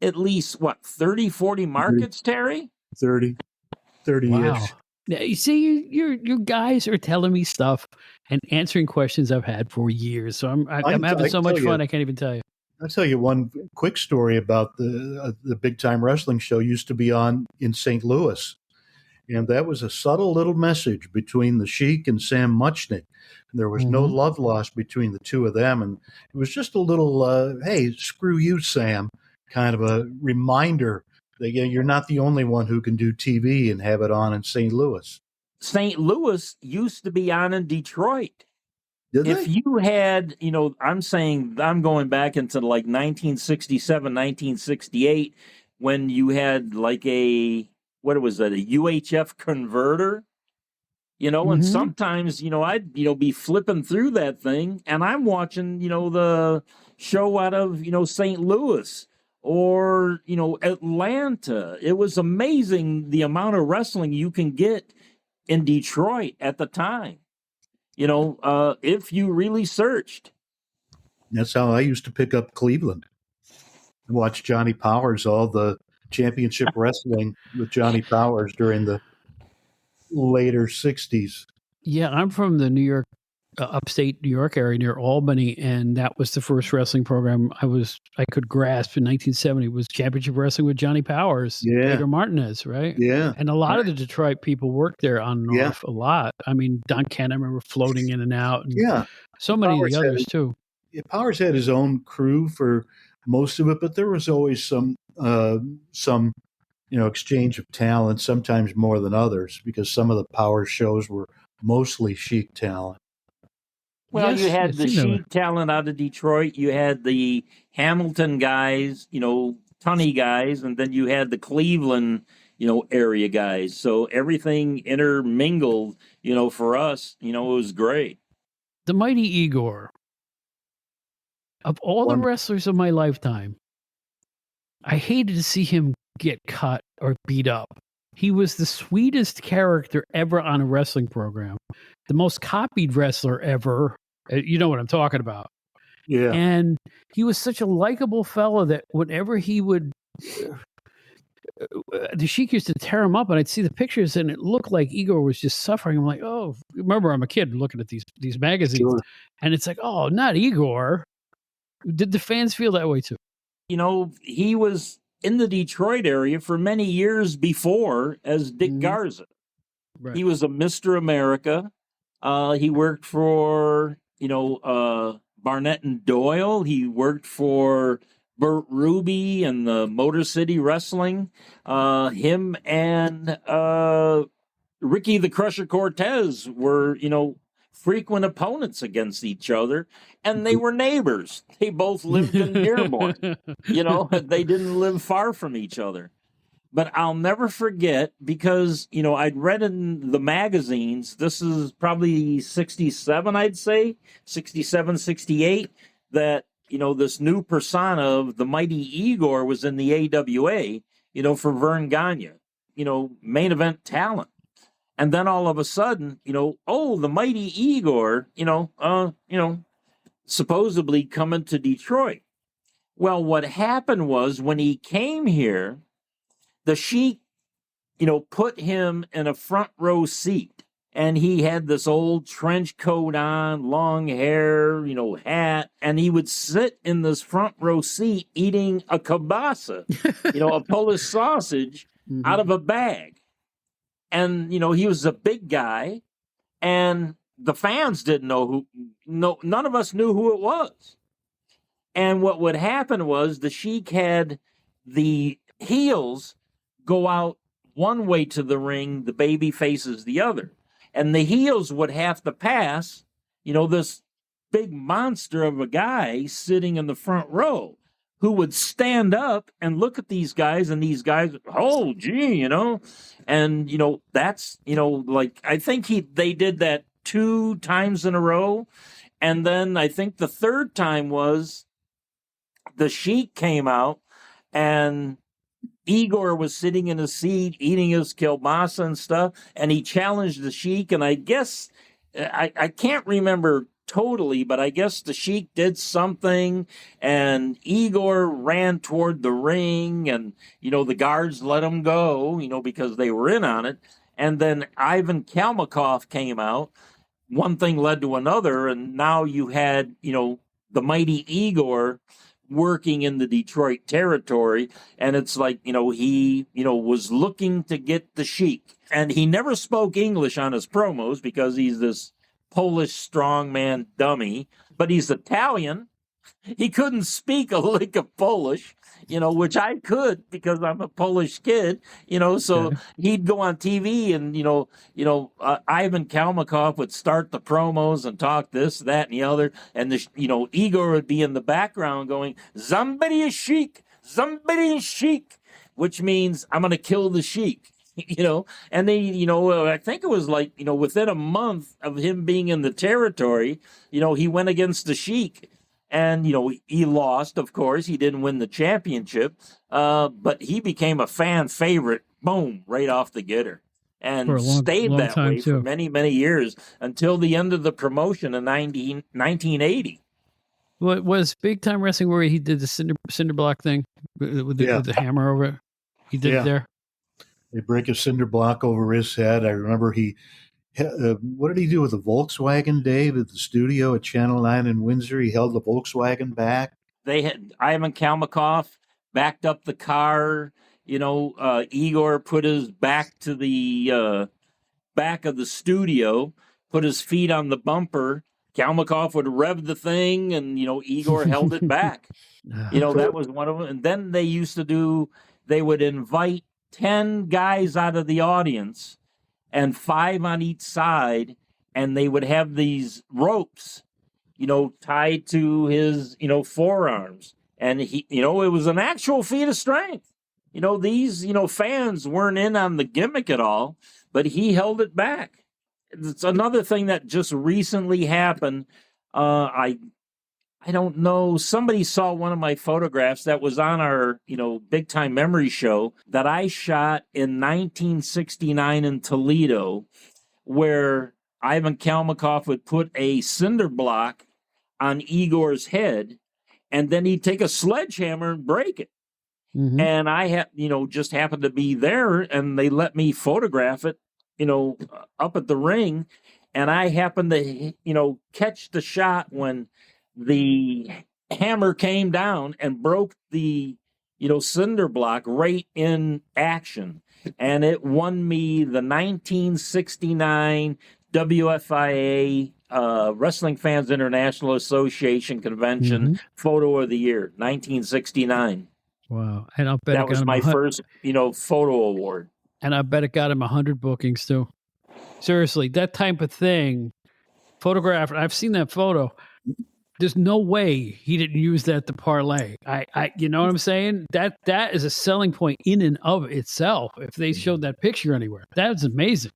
at least 30, 40 markets, Terry? 30-ish. Wow. Now, you see, you guys are telling me stuff and answering questions I've had for years. So I'm having so much fun. I can't even tell you. I'll tell you one quick story about the Big Time Wrestling show used to be on in St. Louis. And that was a subtle little message between the Sheik and Sam Muchnick. There was no love lost between the two of them. And it was just a little, hey, screw you, Sam, kind of a reminder that you're not the only one who can do TV and have it on in St. Louis. St. Louis used to be on in Detroit. If you had, I'm going back into like 1967, 1968, when you had like a UHF converter, and sometimes, I'd, be flipping through that thing and I'm watching, the show out of, St. Louis or, Atlanta. It was amazing the amount of wrestling you can get in Detroit at the time. If you really searched. That's how I used to pick up Cleveland. Watch Johnny Powers, all the championship wrestling with Johnny Powers during the later 60s. Yeah, I'm from the New York, upstate New York area near Albany, and that was the first wrestling program I could grasp in 1970 was Championship Wrestling with Johnny Powers, Pedro Martinez, right? Yeah. And a lot of the Detroit people worked there on and off a lot. I mean, Don Ken, I remember floating in and out. And so many of the others, too. Powers had his own crew for most of it, but there was always some exchange of talent, sometimes more than others, because some of the Powers shows were mostly Sheik talent. Well, you had the Sheik talent out of Detroit. You had the Hamilton guys, Tunney guys, and then you had the Cleveland, area guys. So everything intermingled, for us, it was great. The Mighty Igor. Of all the wrestlers of my lifetime, I hated to see him get cut or beat up. He was the sweetest character ever on a wrestling program, the most copied wrestler ever. You know what I'm talking about. Yeah. And he was such a likable fellow that whenever he would, the Sheik used to tear him up, and I'd see the pictures, and it looked like Igor was just suffering. I'm like, oh, remember, I'm a kid looking at these magazines, Sure. and it's like, oh, not Igor. Did the fans feel that way too? You know, he was in the Detroit area for many years before as Dick Garza. Right. He was a Mr. America. He worked for, Barnett and Doyle. He worked for Burt Ruby and the Motor City Wrestling. Him and Ricky the Crusher Cortez were, frequent opponents against each other, and they were neighbors. They both lived in Dearborn. They didn't live far from each other. But I'll never forget because, I'd read in the magazines, this is probably 67, I'd say, 67, 68, that, this new persona of the Mighty Igor was in the AWA, for Vern Gagne, main event talent. And then all of a sudden, the Mighty Igor, supposedly coming to Detroit. Well, what happened was when he came here, the Sheik, put him in a front row seat, and he had this old trench coat on, long hair, hat, and he would sit in this front row seat eating a kielbasa, a Polish sausage out of a bag. And, he was a big guy, and the fans didn't know none of us knew who it was. And what would happen was the Sheik had the heels go out one way to the ring, the baby faces the other. And the heels would have to pass, this big monster of a guy sitting in the front row who would stand up and look at these guys, and these guys, oh, gee, and, that's, I think they did that 2 times in a row. And then I think the third time was the Sheik came out, and Igor was sitting in a seat eating his kielbasa and stuff, and he challenged the Sheik, and I guess, I can't remember totally, but I guess the Sheik did something, and Igor ran toward the ring, and, the guards let him go, because they were in on it. And then Ivan Kalmykov came out. One thing led to another, and now you had, the Mighty Igor working in the Detroit territory, and it's like, he, was looking to get the Sheik. And he never spoke English on his promos because he's this Polish strongman dummy, but he's Italian. He couldn't speak a lick of Polish, which I could because I'm a Polish kid, so he'd go on TV and, Ivan Kalmykov would start the promos and talk this, that, and the other. And, Igor would be in the background going, somebody is Sheik, which means I'm going to kill the Sheik. And they, I think it was like, within a month of him being in the territory, he went against the Sheik, and, he lost, of course. He didn't win the championship, but he became a fan favorite, boom, right off the getter, and stayed that way for many, many years until the end of the promotion in 1980. What was Big Time Wrestling where he did the cinder block thing with the hammer over it? He did it there. They break a cinder block over his head. I remember what did he do with the Volkswagen, Dave, at the studio at Channel 9 in Windsor? He held the Volkswagen back. They had Ivan Kalmykov backed up the car. Igor put his back to the back of the studio, put his feet on the bumper. Kalmykov would rev the thing, and, Igor held it back. That was one of them. And then they would invite 10 guys out of the audience and 5 on each side, and they would have these ropes, tied to his, forearms. And he, it was an actual feat of strength. These, fans weren't in on the gimmick at all, but he held it back. It's another thing that just recently happened. I I don't know. Somebody saw one of my photographs that was on our, big time memory show that I shot in 1969 in Toledo, where Ivan Kalmikov would put a cinder block on Igor's head, and then he'd take a sledgehammer and break it. Mhm. And I just happened to be there, and they let me photograph it, up at the ring. And I happened to, catch the shot when the hammer came down and broke the, cinder block right in action. And it won me the 1969 WFIA Wrestling Fans International Association Convention Photo of the Year, 1969. Wow. And I'll bet That was my first, photo award. And I bet it got him 100 bookings too. Seriously, that type of thing, photographed. I've seen that photo. There's no way he didn't use that to parlay. You know what I'm saying? That is a selling point in and of itself. If they showed that picture anywhere, that's amazing.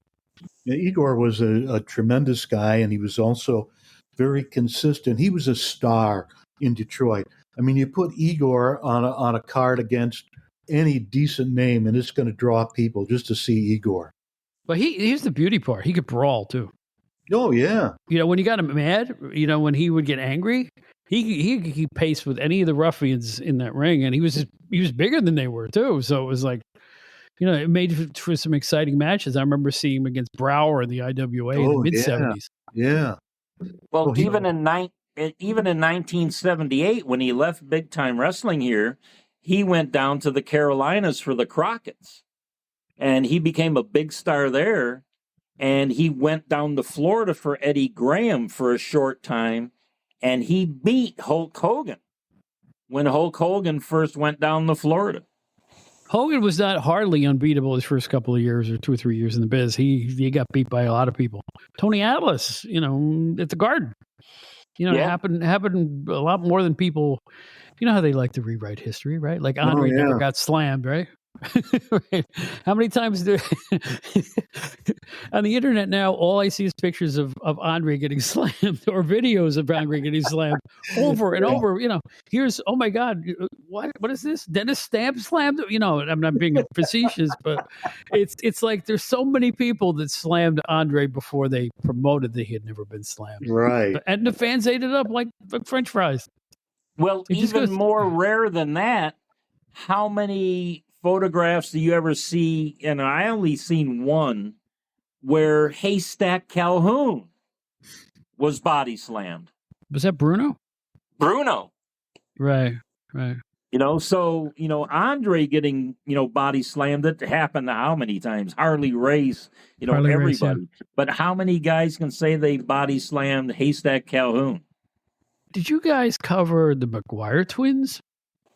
Yeah, Igor was a tremendous guy, and he was also very consistent. He was a star in Detroit. I mean, you put Igor on a card against any decent name, and it's going to draw people just to see Igor. But here's the beauty part. He could brawl too. Oh, yeah. When you got him mad, when he would get angry, he paced with any of the ruffians in that ring, and he was bigger than they were too. So it was like, it made for some exciting matches. I remember seeing him against Brower in the IWA in the mid-'70s. Yeah. Well, even in 1978, when he left big time wrestling here, he went down to the Carolinas for the Crockett's, and he became a big star there. And he went down to Florida for Eddie Graham for a short time, and he beat Hulk Hogan when Hulk Hogan first went down to Florida. Hogan was not hardly unbeatable his first couple of years or 2 or 3 years in the biz. He got beat by a lot of people. Tony Atlas, at the Garden, happened a lot more than people. You know how they like to rewrite history, right? Like Andre never got slammed, right? Right. How many times on the internet now, all I see is pictures of Andre getting slammed or videos of Andre getting slammed over and over. Here's, oh my God, what is this? Dennis Stamp slammed? I'm not being facetious, but it's like there's so many people that slammed Andre before they promoted that he had never been slammed. Right. And the fans ate it up like French fries. Well, even more rare than that, how many photographs do you ever see? And I only seen one where Haystack Calhoun was body slammed. Was that Bruno? Bruno. Right. So, Andre getting, body slammed, it happened how many times? Harley Race, Harley everybody. Race, yeah. But how many guys can say they body slammed Haystack Calhoun? Did you guys cover the McGuire Twins?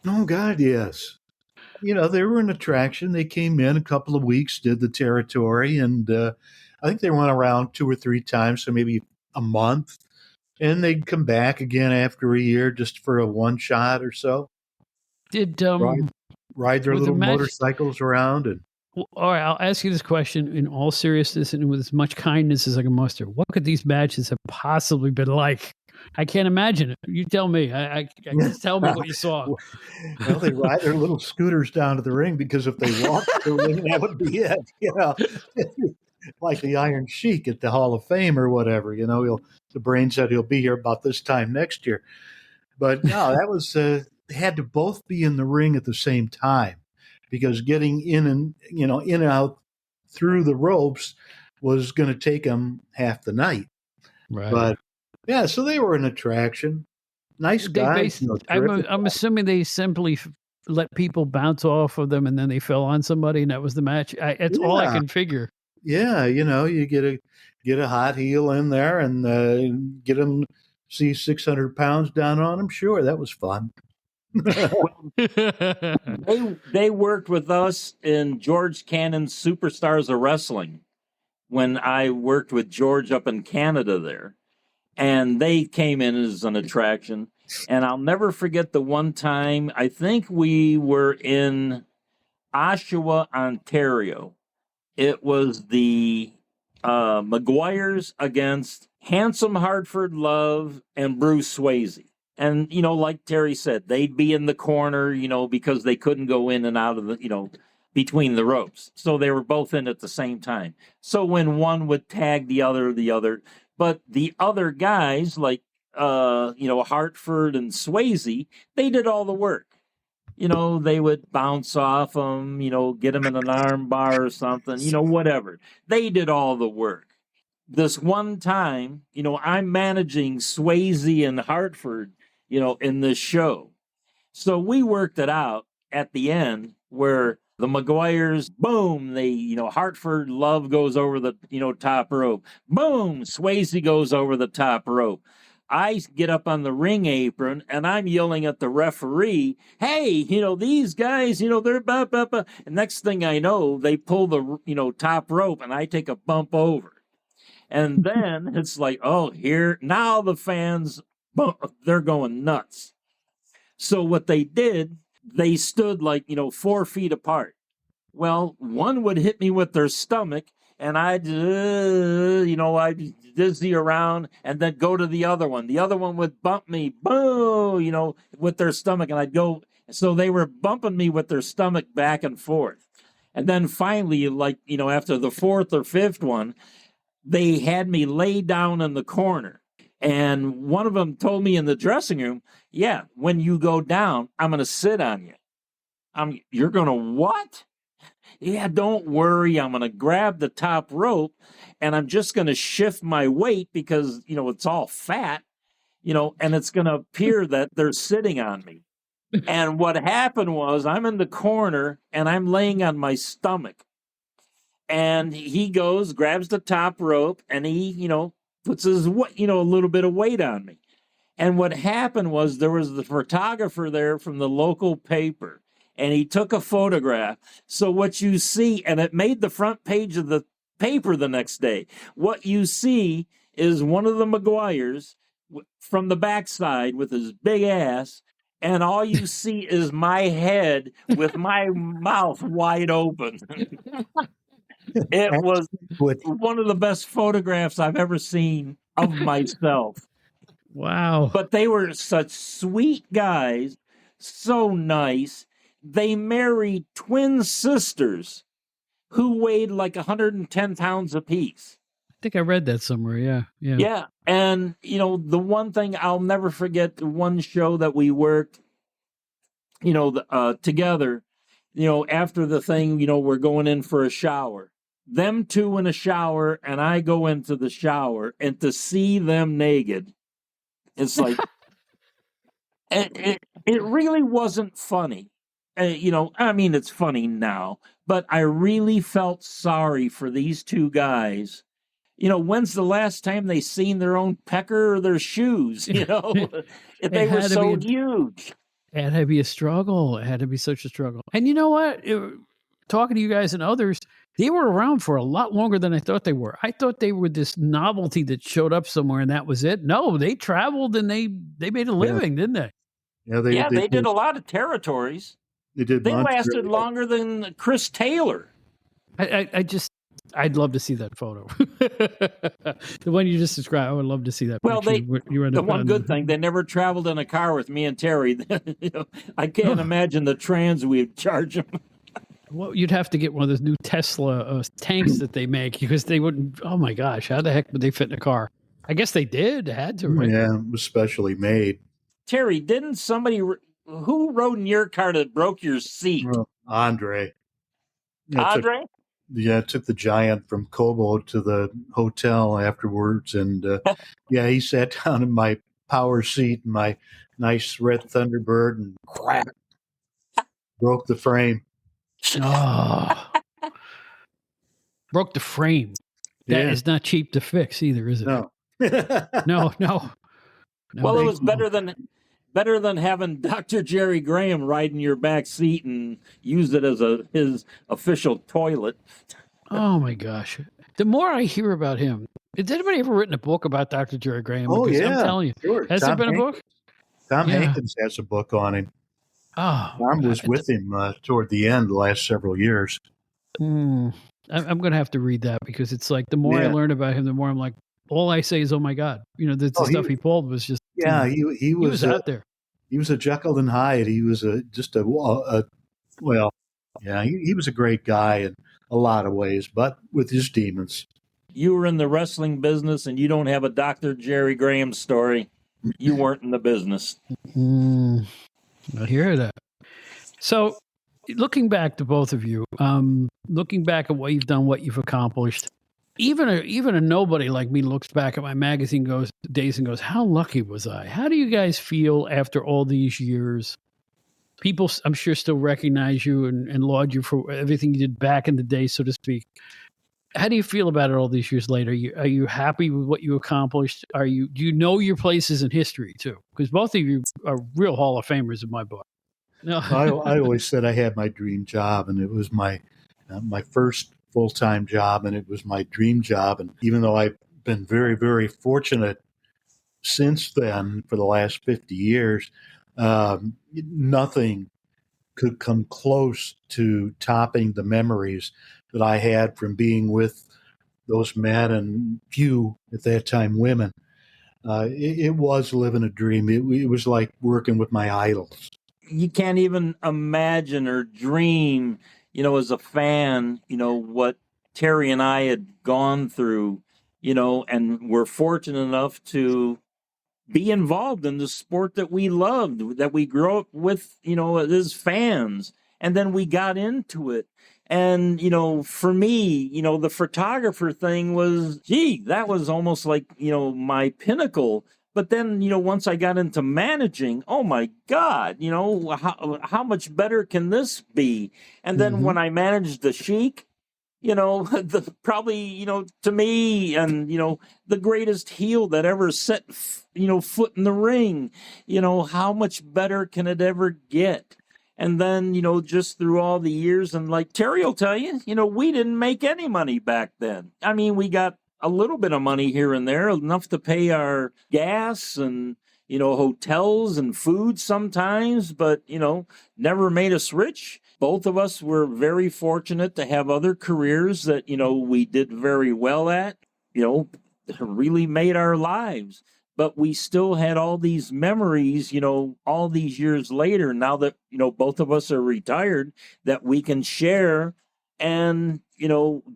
Oh, God, yes. They were an attraction. They came in a couple of weeks, did the territory, and I think they went around 2 or 3 times, so maybe a month. And they'd come back again after a year just for a one shot or so. Did ride their little motorcycles around. And all right, I'll ask you this question in all seriousness and with as much kindness as I can muster. What could these matches have possibly been like? I can't imagine it. You tell me. I just tell me what you saw. Well, they ride their little scooters down to the ring because if they walked to the ring, that would be it. Like the Iron Sheik at the Hall of Fame or whatever. The brain said he'll be here about this time next year. But no, that was they had to both be in the ring at the same time because getting in and out through the ropes was going to take them half the night. Right. But yeah, so they were an attraction. Nice guys. I'm assuming they simply let people bounce off of them and then they fell on somebody and that was the match. It's all I can figure. Yeah, you get a hot heel in there and get them see 600 pounds down on them. Sure, that was fun. They worked with us in George Cannon's Superstars of Wrestling when I worked with George up in Canada there. And they came in as an attraction. And I'll never forget the one time, I think we were in Oshawa, Ontario. It was the McGuires against Handsome Hartford Love and Bruce Swayze. And, like Terry said, they'd be in the corner, because they couldn't go in and out of the, between the ropes. So they were both in at the same time. So when one would tag the other, but the other guys like, Hartford and Swayze, they did all the work. They would bounce off them, get them in an arm bar or something, whatever. They did all the work. This one time, I'm managing Swayze and Hartford, in this show. So we worked it out at the end where the McGuires, boom, Hartford Love goes over the, top rope. Boom, Swayze goes over the top rope. I get up on the ring apron and I'm yelling at the referee, hey, these guys, they're blah, blah, blah. And next thing I know, they pull the, top rope and I take a bump over. And then it's like, oh, here, now the fans, they're going nuts. So what they did, they stood like, 4 feet apart. Well, one would hit me with their stomach and I'd dizzy around and then go to the other one. The other one would bump me, boom, with their stomach. And I'd go, so they were bumping me with their stomach back and forth. And then finally, like, after the 4th or 5th one, they had me lay down in the corner. And one of them told me in the dressing room, yeah, when you go down, I'm going to sit on you. You're going to what? Yeah, don't worry. I'm going to grab the top rope and I'm just going to shift my weight because, it's all fat, and it's going to appear that they're sitting on me. And what happened was I'm in the corner and I'm laying on my stomach. And he goes, grabs the top rope, and he, puts his, a little bit of weight on me. And what happened was there was the photographer there from the local paper, and he took a photograph. So what you see, and it made the front page of the paper the next day, what you see is one of the McGuires from the backside with his big ass, and all you see is my head with my mouth wide open. It was one of the best photographs I've ever seen of myself. Wow. But they were such sweet guys, so nice. They married twin sisters who weighed like 110 pounds apiece. I think I read that somewhere. Yeah. Yeah. And, the one thing I'll never forget, the one show that we worked, together, after the thing, we're going in for a shower. Them two in a shower, and I go into the shower, and to see them naked, it's like, it really wasn't funny. It's funny now, but I really felt sorry for these two guys. When's the last time they seen their own pecker or their shoes? They were so huge. It had to be a struggle. It had to be such a struggle. And you know what? Talking to you guys and others, they were around for a lot longer than I thought they were. I thought they were this novelty that showed up somewhere and that was it. No, they traveled and they made a living, didn't they? Yeah, they did a lot of territories. They did. They lasted longer than Chris Taylor. I'd love to see that photo. The one you just described, I would love to see that. Well, the one good thing, they never traveled in a car with me and Terry. I can't imagine the trans we'd charge them. Well, you'd have to get one of those new Tesla tanks that they make because they wouldn't. Oh my gosh, how the heck would they fit in a car? I guess they did. They had to, right? Yeah, it was specially made. Terry, didn't somebody who rode in your car that broke your seat? Andre. Andre? Took the Giant from Cobo to the hotel afterwards, and he sat down in my power seat, in my nice red Thunderbird, and crack, broke the frame. Oh, broke the frame. That is not cheap to fix either, is it? No. No. Well, it was better than having Dr. Jerry Graham ride in your back seat and use it as his official toilet. Oh my gosh! The more I hear about him, has anybody ever written a book about Dr. Jerry Graham? Oh, because yeah, I'm telling you, sure. Has there been a book? Tom Hankins has a book on him. Oh, Tom was with him toward the end, the last several years. I'm going to have to read that because it's like the more I learn about him, the more I'm like, all I say is, "Oh my God!" The stuff he pulled was just Yeah, He was out there. He was a Jekyll and Hyde. He was well, yeah, he was a great guy in a lot of ways, but with his demons. You were in the wrestling business and you don't have a Dr. Jerry Graham story. You weren't in the business. I hear that. So, looking back to both of you, looking back at what you've done, what you've accomplished, even a nobody like me looks back at my magazine days and goes, how lucky was I? How do you guys feel after all these years? People, I'm sure, still recognize you and laud you for everything you did back in the day, so to speak. How do you feel about it all these years later? Are you happy with what you accomplished? Do you know your places in history too? Because both of you are real Hall of Famers in my book. No, I always said I had my dream job, and it was my first full-time job, and it was my dream job. And even though I've been very, very fortunate since then for the last 50 years, nothing could come close to topping the memories that I had from being with those men and few at that time women. It was living a dream. It was like working with my idols. You can't even imagine or dream, as a fan, what Terry and I had gone through, and we're fortunate enough to be involved in the sport that we loved, that we grew up with, as fans. And then we got into it. And, for me, the photographer thing was, that was almost like, my pinnacle. But then, once I got into managing, oh my God, how much better can this be? And then when I managed the Sheik, probably, to me, and, the greatest heel that ever set, foot in the ring, how much better can it ever get? And then, just through all the years, and like Terry will tell you, we didn't make any money back then. I mean, we got a little bit of money here and there, enough to pay our gas and, hotels and food sometimes, but, never made us rich. Both of us were very fortunate to have other careers that, we did very well at, really made our lives. But we still had all these memories, all these years later, now that, both of us are retired, that we can share and,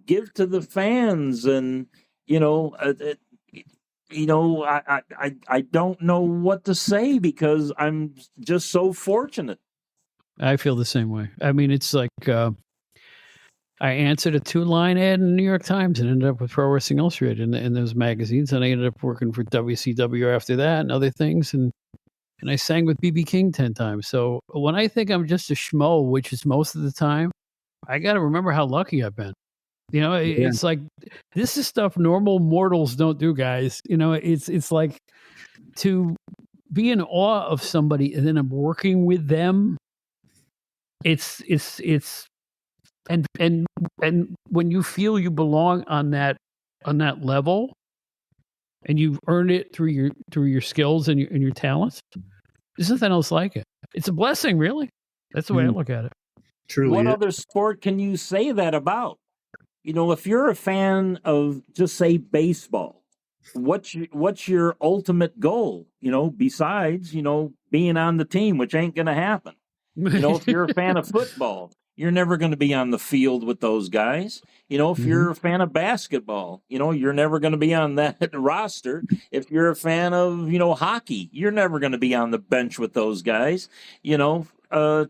give to the fans. And, I don't know what to say because I'm just so fortunate. I feel the same way. I mean, it's like I answered a 2-line ad in the New York Times and ended up with Pro Wrestling Illustrated in those magazines. And I ended up working for WCW after that and other things. And I sang with B.B. King 10 times. So when I think I'm just a schmo, which is most of the time, I got to remember how lucky I've been. It's like, this is stuff normal mortals don't do, guys. It's like to be in awe of somebody and then I'm working with them. It's and when you feel you belong on that level and you've earned it through your skills and your talents, there's nothing else like it. It's a blessing, really. That's the way I look at it. Truly. What other sport can you say that about? If you're a fan of, just say, baseball, what's your ultimate goal? Besides, being on the team, which ain't going to happen. If you're a fan of football, you're never going to be on the field with those guys. If you're a fan of basketball, you're never going to be on that roster. If you're a fan of, hockey, you're never going to be on the bench with those guys.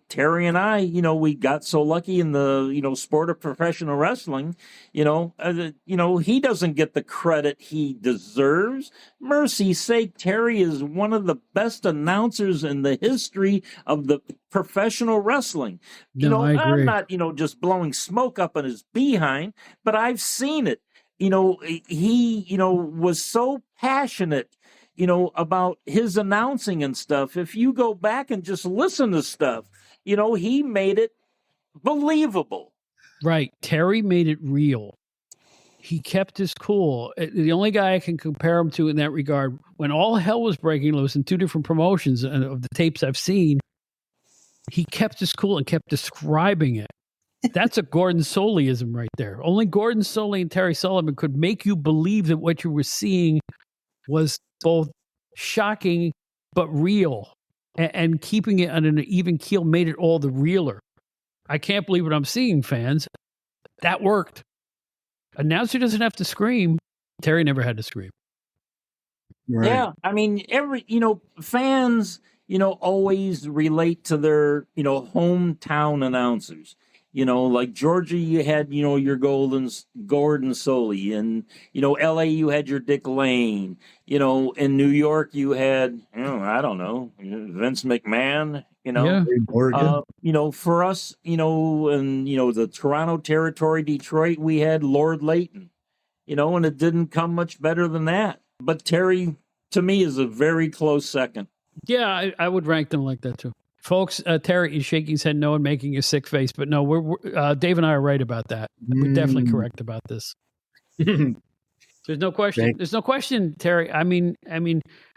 Terry and I, we got so lucky in the, sport of professional wrestling, he doesn't get the credit he deserves. Mercy's sake, Terry is one of the best announcers in the history of the professional wrestling. I agree. I'm not, just blowing smoke up on his behind, but I've seen it. He, was so passionate about his announcing and stuff. If you go back and just listen to stuff, he made it believable. Right. Terry made it real. He kept his cool. The only guy I can compare him to in that regard, when all hell was breaking loose in 2 different promotions of the tapes I've seen, he kept his cool and kept describing it. That's a Gordon Soleyism right there. Only Gordon Soley and Terry Sullivan could make you believe that what you were seeing was both shocking but real, and keeping it on an even keel made it all the realer. I can't believe what I'm seeing, fans. That worked. Announcer doesn't have to scream. Terry never had to scream. Right. Yeah, I mean, fans, always relate to their, hometown announcers. Like Georgia, you had, your Gordon Soley, and, LA, you had your Dick Lane. In New York, you had, I don't know, Vince McMahon, Yeah. Morgan. For us, and, the Toronto territory, Detroit, we had Lord Layton, and it didn't come much better than that. But Terry, to me, is a very close second. Yeah, I would rank them like that too. Folks, Terry is shaking his head no and making a sick face, but no, we're Dave and I are right about that. We're definitely correct about this. There's no question. There's no question, Terry. I mean,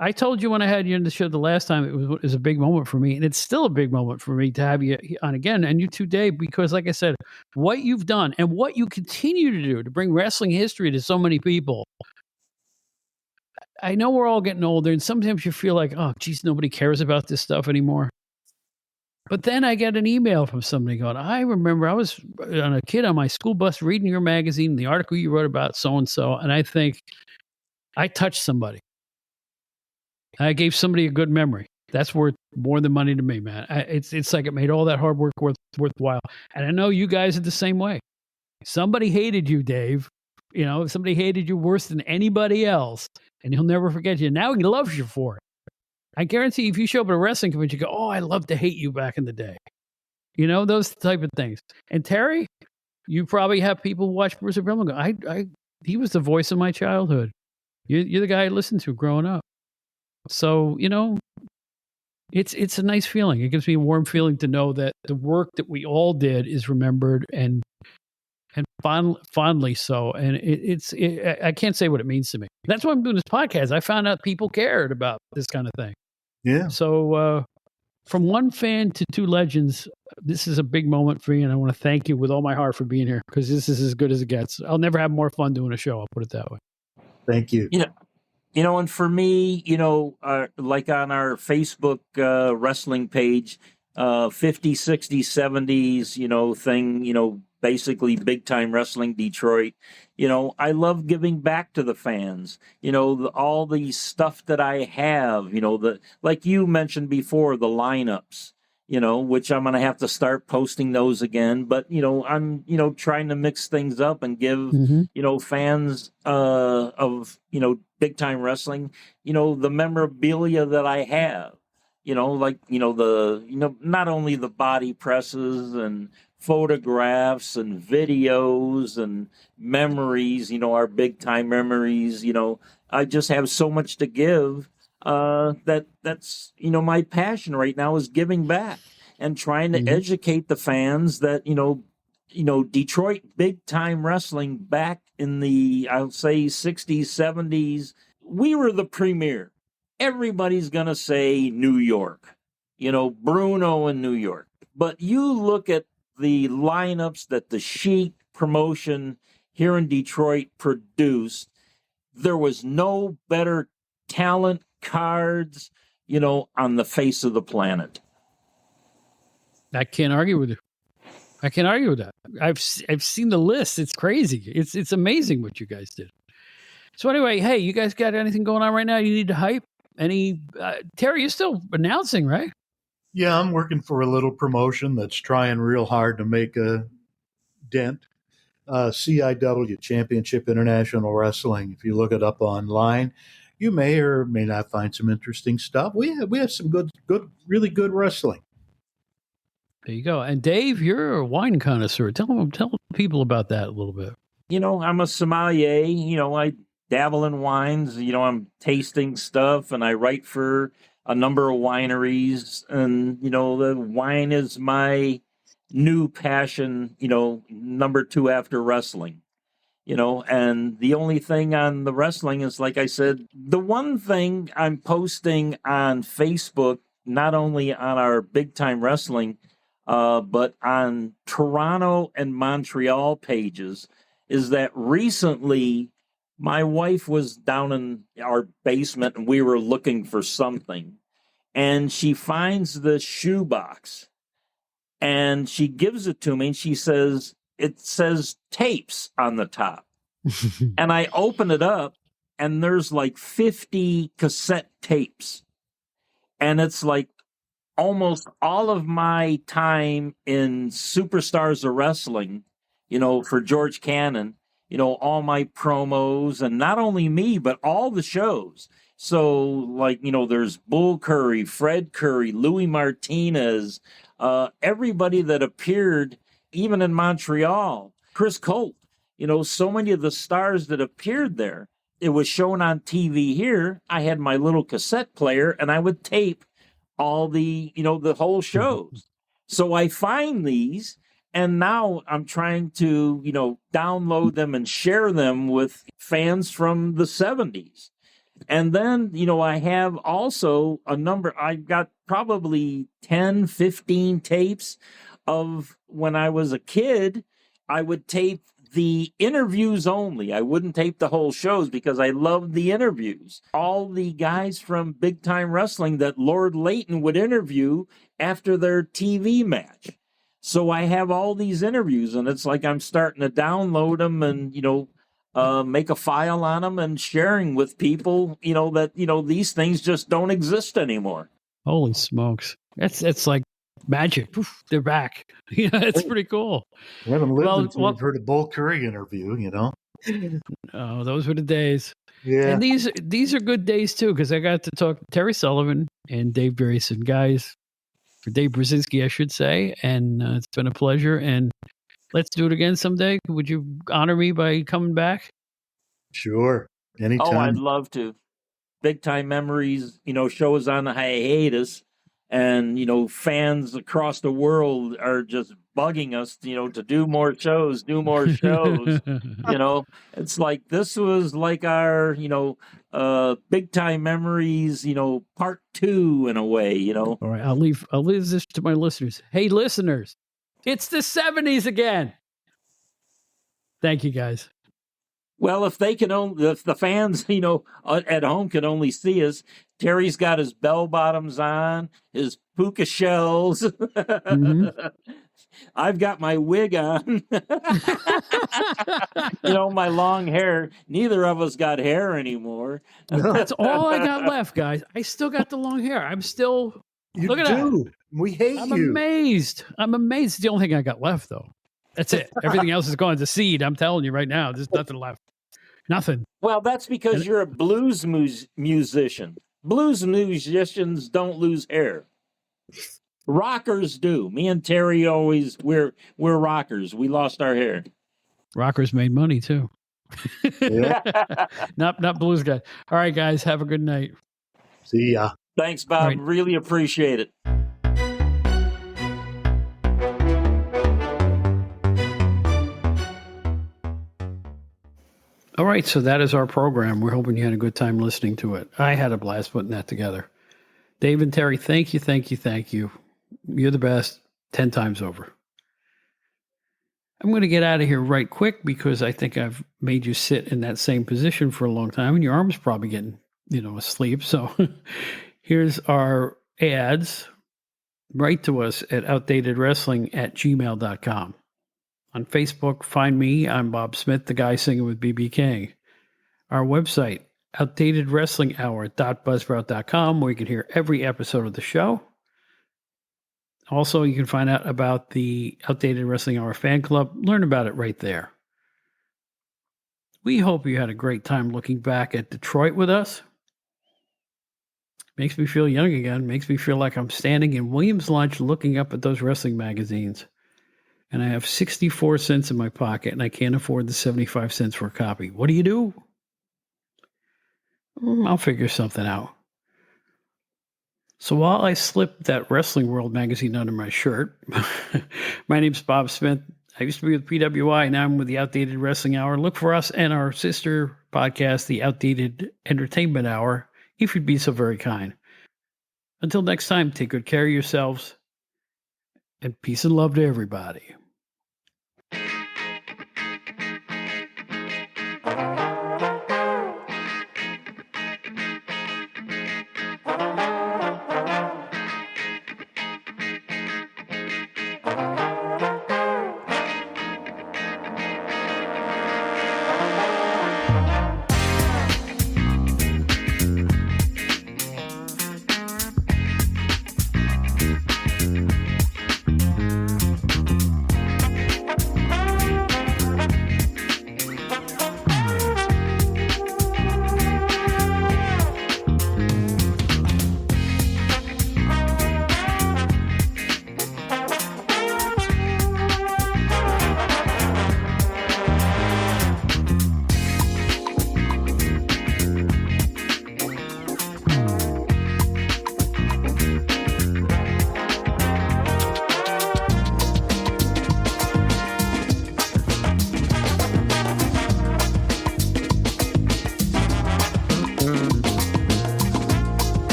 I told you when I had you on the show the last time, it was a big moment for me, and it's still a big moment for me to have you on again, and you too, Dave, because like I said, what you've done and what you continue to do to bring wrestling history to so many people. I know we're all getting older, and sometimes you feel like, oh, geez, nobody cares about this stuff anymore. But then I get an email from somebody going, I remember I was a kid on my school bus reading your magazine, the article you wrote about so-and-so, and I think I touched somebody. I gave somebody a good memory. That's worth more than money to me, man. It's like it made all that hard work worthwhile. And I know you guys are the same way. Somebody hated you, Dave. Somebody hated you worse than anybody else, and he'll never forget you. Now he loves you for it. I guarantee if you show up at a wrestling convention, you go, oh, I love to hate you back in the day. Those type of things. And Terry, you probably have people watch Bruce Brown and go, he was the voice of my childhood. You're the guy I listened to growing up. So, it's a nice feeling. It gives me a warm feeling to know that the work that we all did is remembered and fondly so. And I can't say what it means to me. That's why I'm doing this podcast. I found out people cared about this kind of thing. Yeah. So from one fan to two legends, this is a big moment for you, and I want to thank you with all my heart for being here, because this is as good as it gets. I'll never have more fun doing a show. I'll put it that way. Thank you. And for me, like on our Facebook wrestling page, 50s, 60s, 70s, thing, basically big time wrestling Detroit. I love giving back to the fans, all the stuff that I have, like you mentioned before, the lineups, which I'm going to have to start posting those again. But, I'm, trying to mix things up and give, fans of, big time wrestling, the memorabilia that I have, like, not only the body presses and photographs and videos and memories, our big time memories, I just have so much to give. That's my passion right now is giving back and trying to educate the fans that, Detroit big time wrestling back in the, I'll say 60s, 70s, we were the premier. Everybody's going to say New York, Bruno in New York. But you look at the lineups that the Sheik promotion here in Detroit produced, there was no better talent cards, on the face of the planet. I can't argue with you. I can't argue with that. I've seen the list. It's crazy. It's amazing what you guys did. So anyway, hey, you guys got anything going on right now? You need to hype? Terry, you're still announcing, right? Yeah, I'm working for a little promotion that's trying real hard to make a dent. CIW, Championship International Wrestling. If you look it up online, you may or may not find some interesting stuff. We have some good, really good wrestling. There you go. And Dave, you're a wine connoisseur. Tell people about that a little bit. I'm a sommelier. I dabble in wines. I'm tasting stuff, and I write for a number of wineries. And, the wine is my new passion, number two after wrestling. And the only thing on the wrestling is, like I said, the one thing I'm posting on Facebook, not only on our big time wrestling, but on Toronto and Montreal pages, is that recently my wife was down in our basement and we were looking for something. and she finds the shoebox, and she gives it to me, and she says, it says tapes on the top. And I open it up, and there's like 50 cassette tapes. And it's like almost all of my time in Superstars of Wrestling, for George Cannon, all my promos, and not only me, but all the shows. So, like, there's Bull Curry, Fred Curry, Louis Martinez, everybody that appeared, even in Montreal, Chris Colt, so many of the stars that appeared there. It was shown on TV here. I had my little cassette player, and I would tape all the, the whole shows. So I find these, and now I'm trying to, download them and share them with fans from the 70s. And then, I have also I've got probably 10, 15 tapes of when I was a kid. I would tape the interviews only. I wouldn't tape the whole shows because I loved the interviews. All the guys from Big Time Wrestling that Lord Layton would interview after their TV match. So I have all these interviews, and it's like I'm starting to download them and, make a file on them and sharing with people, that, these things just don't exist anymore. Holy smokes. It's like magic. Poof, they're back. It's pretty cool. We haven't lived until we've heard a Bull Curry interview, Oh, those were the days. Yeah. And these are good days too, because I got to talk to Terry Sullivan and Dave Drason, guys, for Dave Burzynski, I should say. And it's been a pleasure. And let's do it again someday. Would you honor me by coming back? Sure. Anytime. Oh, I'd love to. Big Time Memories, shows on hiatus. And, fans across the world are just bugging us, to do more shows. It's like this was like our, Big Time Memories, part 2 in a way, All right, I'll leave this to my listeners. Hey, listeners, it's the 70s again. Thank you, guys. Well, if the fans, at home can only see us, Terry's got his bell bottoms on, his puka shells. Mm-hmm. I've got my wig on. My long hair. Neither of us got hair anymore. That's all I got left, guys. I still got the long hair. I'm still. Look at that. We hate I'm you. amazed. It's the only thing I got left, though. That's it. Everything else is going to seed. I'm telling you right now, there's nothing left. Nothing. Well, that's because you're a blues musician. Blues musicians don't lose hair. Rockers do. Me and Terry we're rockers. We lost our hair. Rockers made money too. Yeah. not blues guys. All right, guys. Have a good night. See ya. Thanks, Bob. Right. Really appreciate it. All right, so that is our program. We're hoping you had a good time listening to it. I had a blast putting that together. Dave and Terry, thank you, thank you, thank you. You're the best 10 times over. I'm going to get out of here right quick because I think I've made you sit in that same position for a long time and your arm's probably getting, asleep. So here's our ads. Write to us at outdatedwrestling@gmail.com. On Facebook, find me. I'm Bob Smith, the guy singing with BB King. Our website, outdatedwrestlinghour.buzzsprout.com, where you can hear every episode of the show. Also, you can find out about the Outdated Wrestling Hour fan club. Learn about it right there. We hope you had a great time looking back at Detroit with us. Makes me feel young again. Makes me feel like I'm standing in Williams Lunch looking up at those wrestling magazines. And I have 64 cents in my pocket, and I can't afford the 75 cents for a copy. What do? I'll figure something out. So while I slip that Wrestling World magazine under my shirt, my name's Bob Smith. I used to be with PWI, now I'm with the Outdated Wrestling Hour. Look for us and our sister podcast, the Outdated Entertainment Hour, if you'd be so very kind. Until next time, take good care of yourselves, and peace and love to everybody.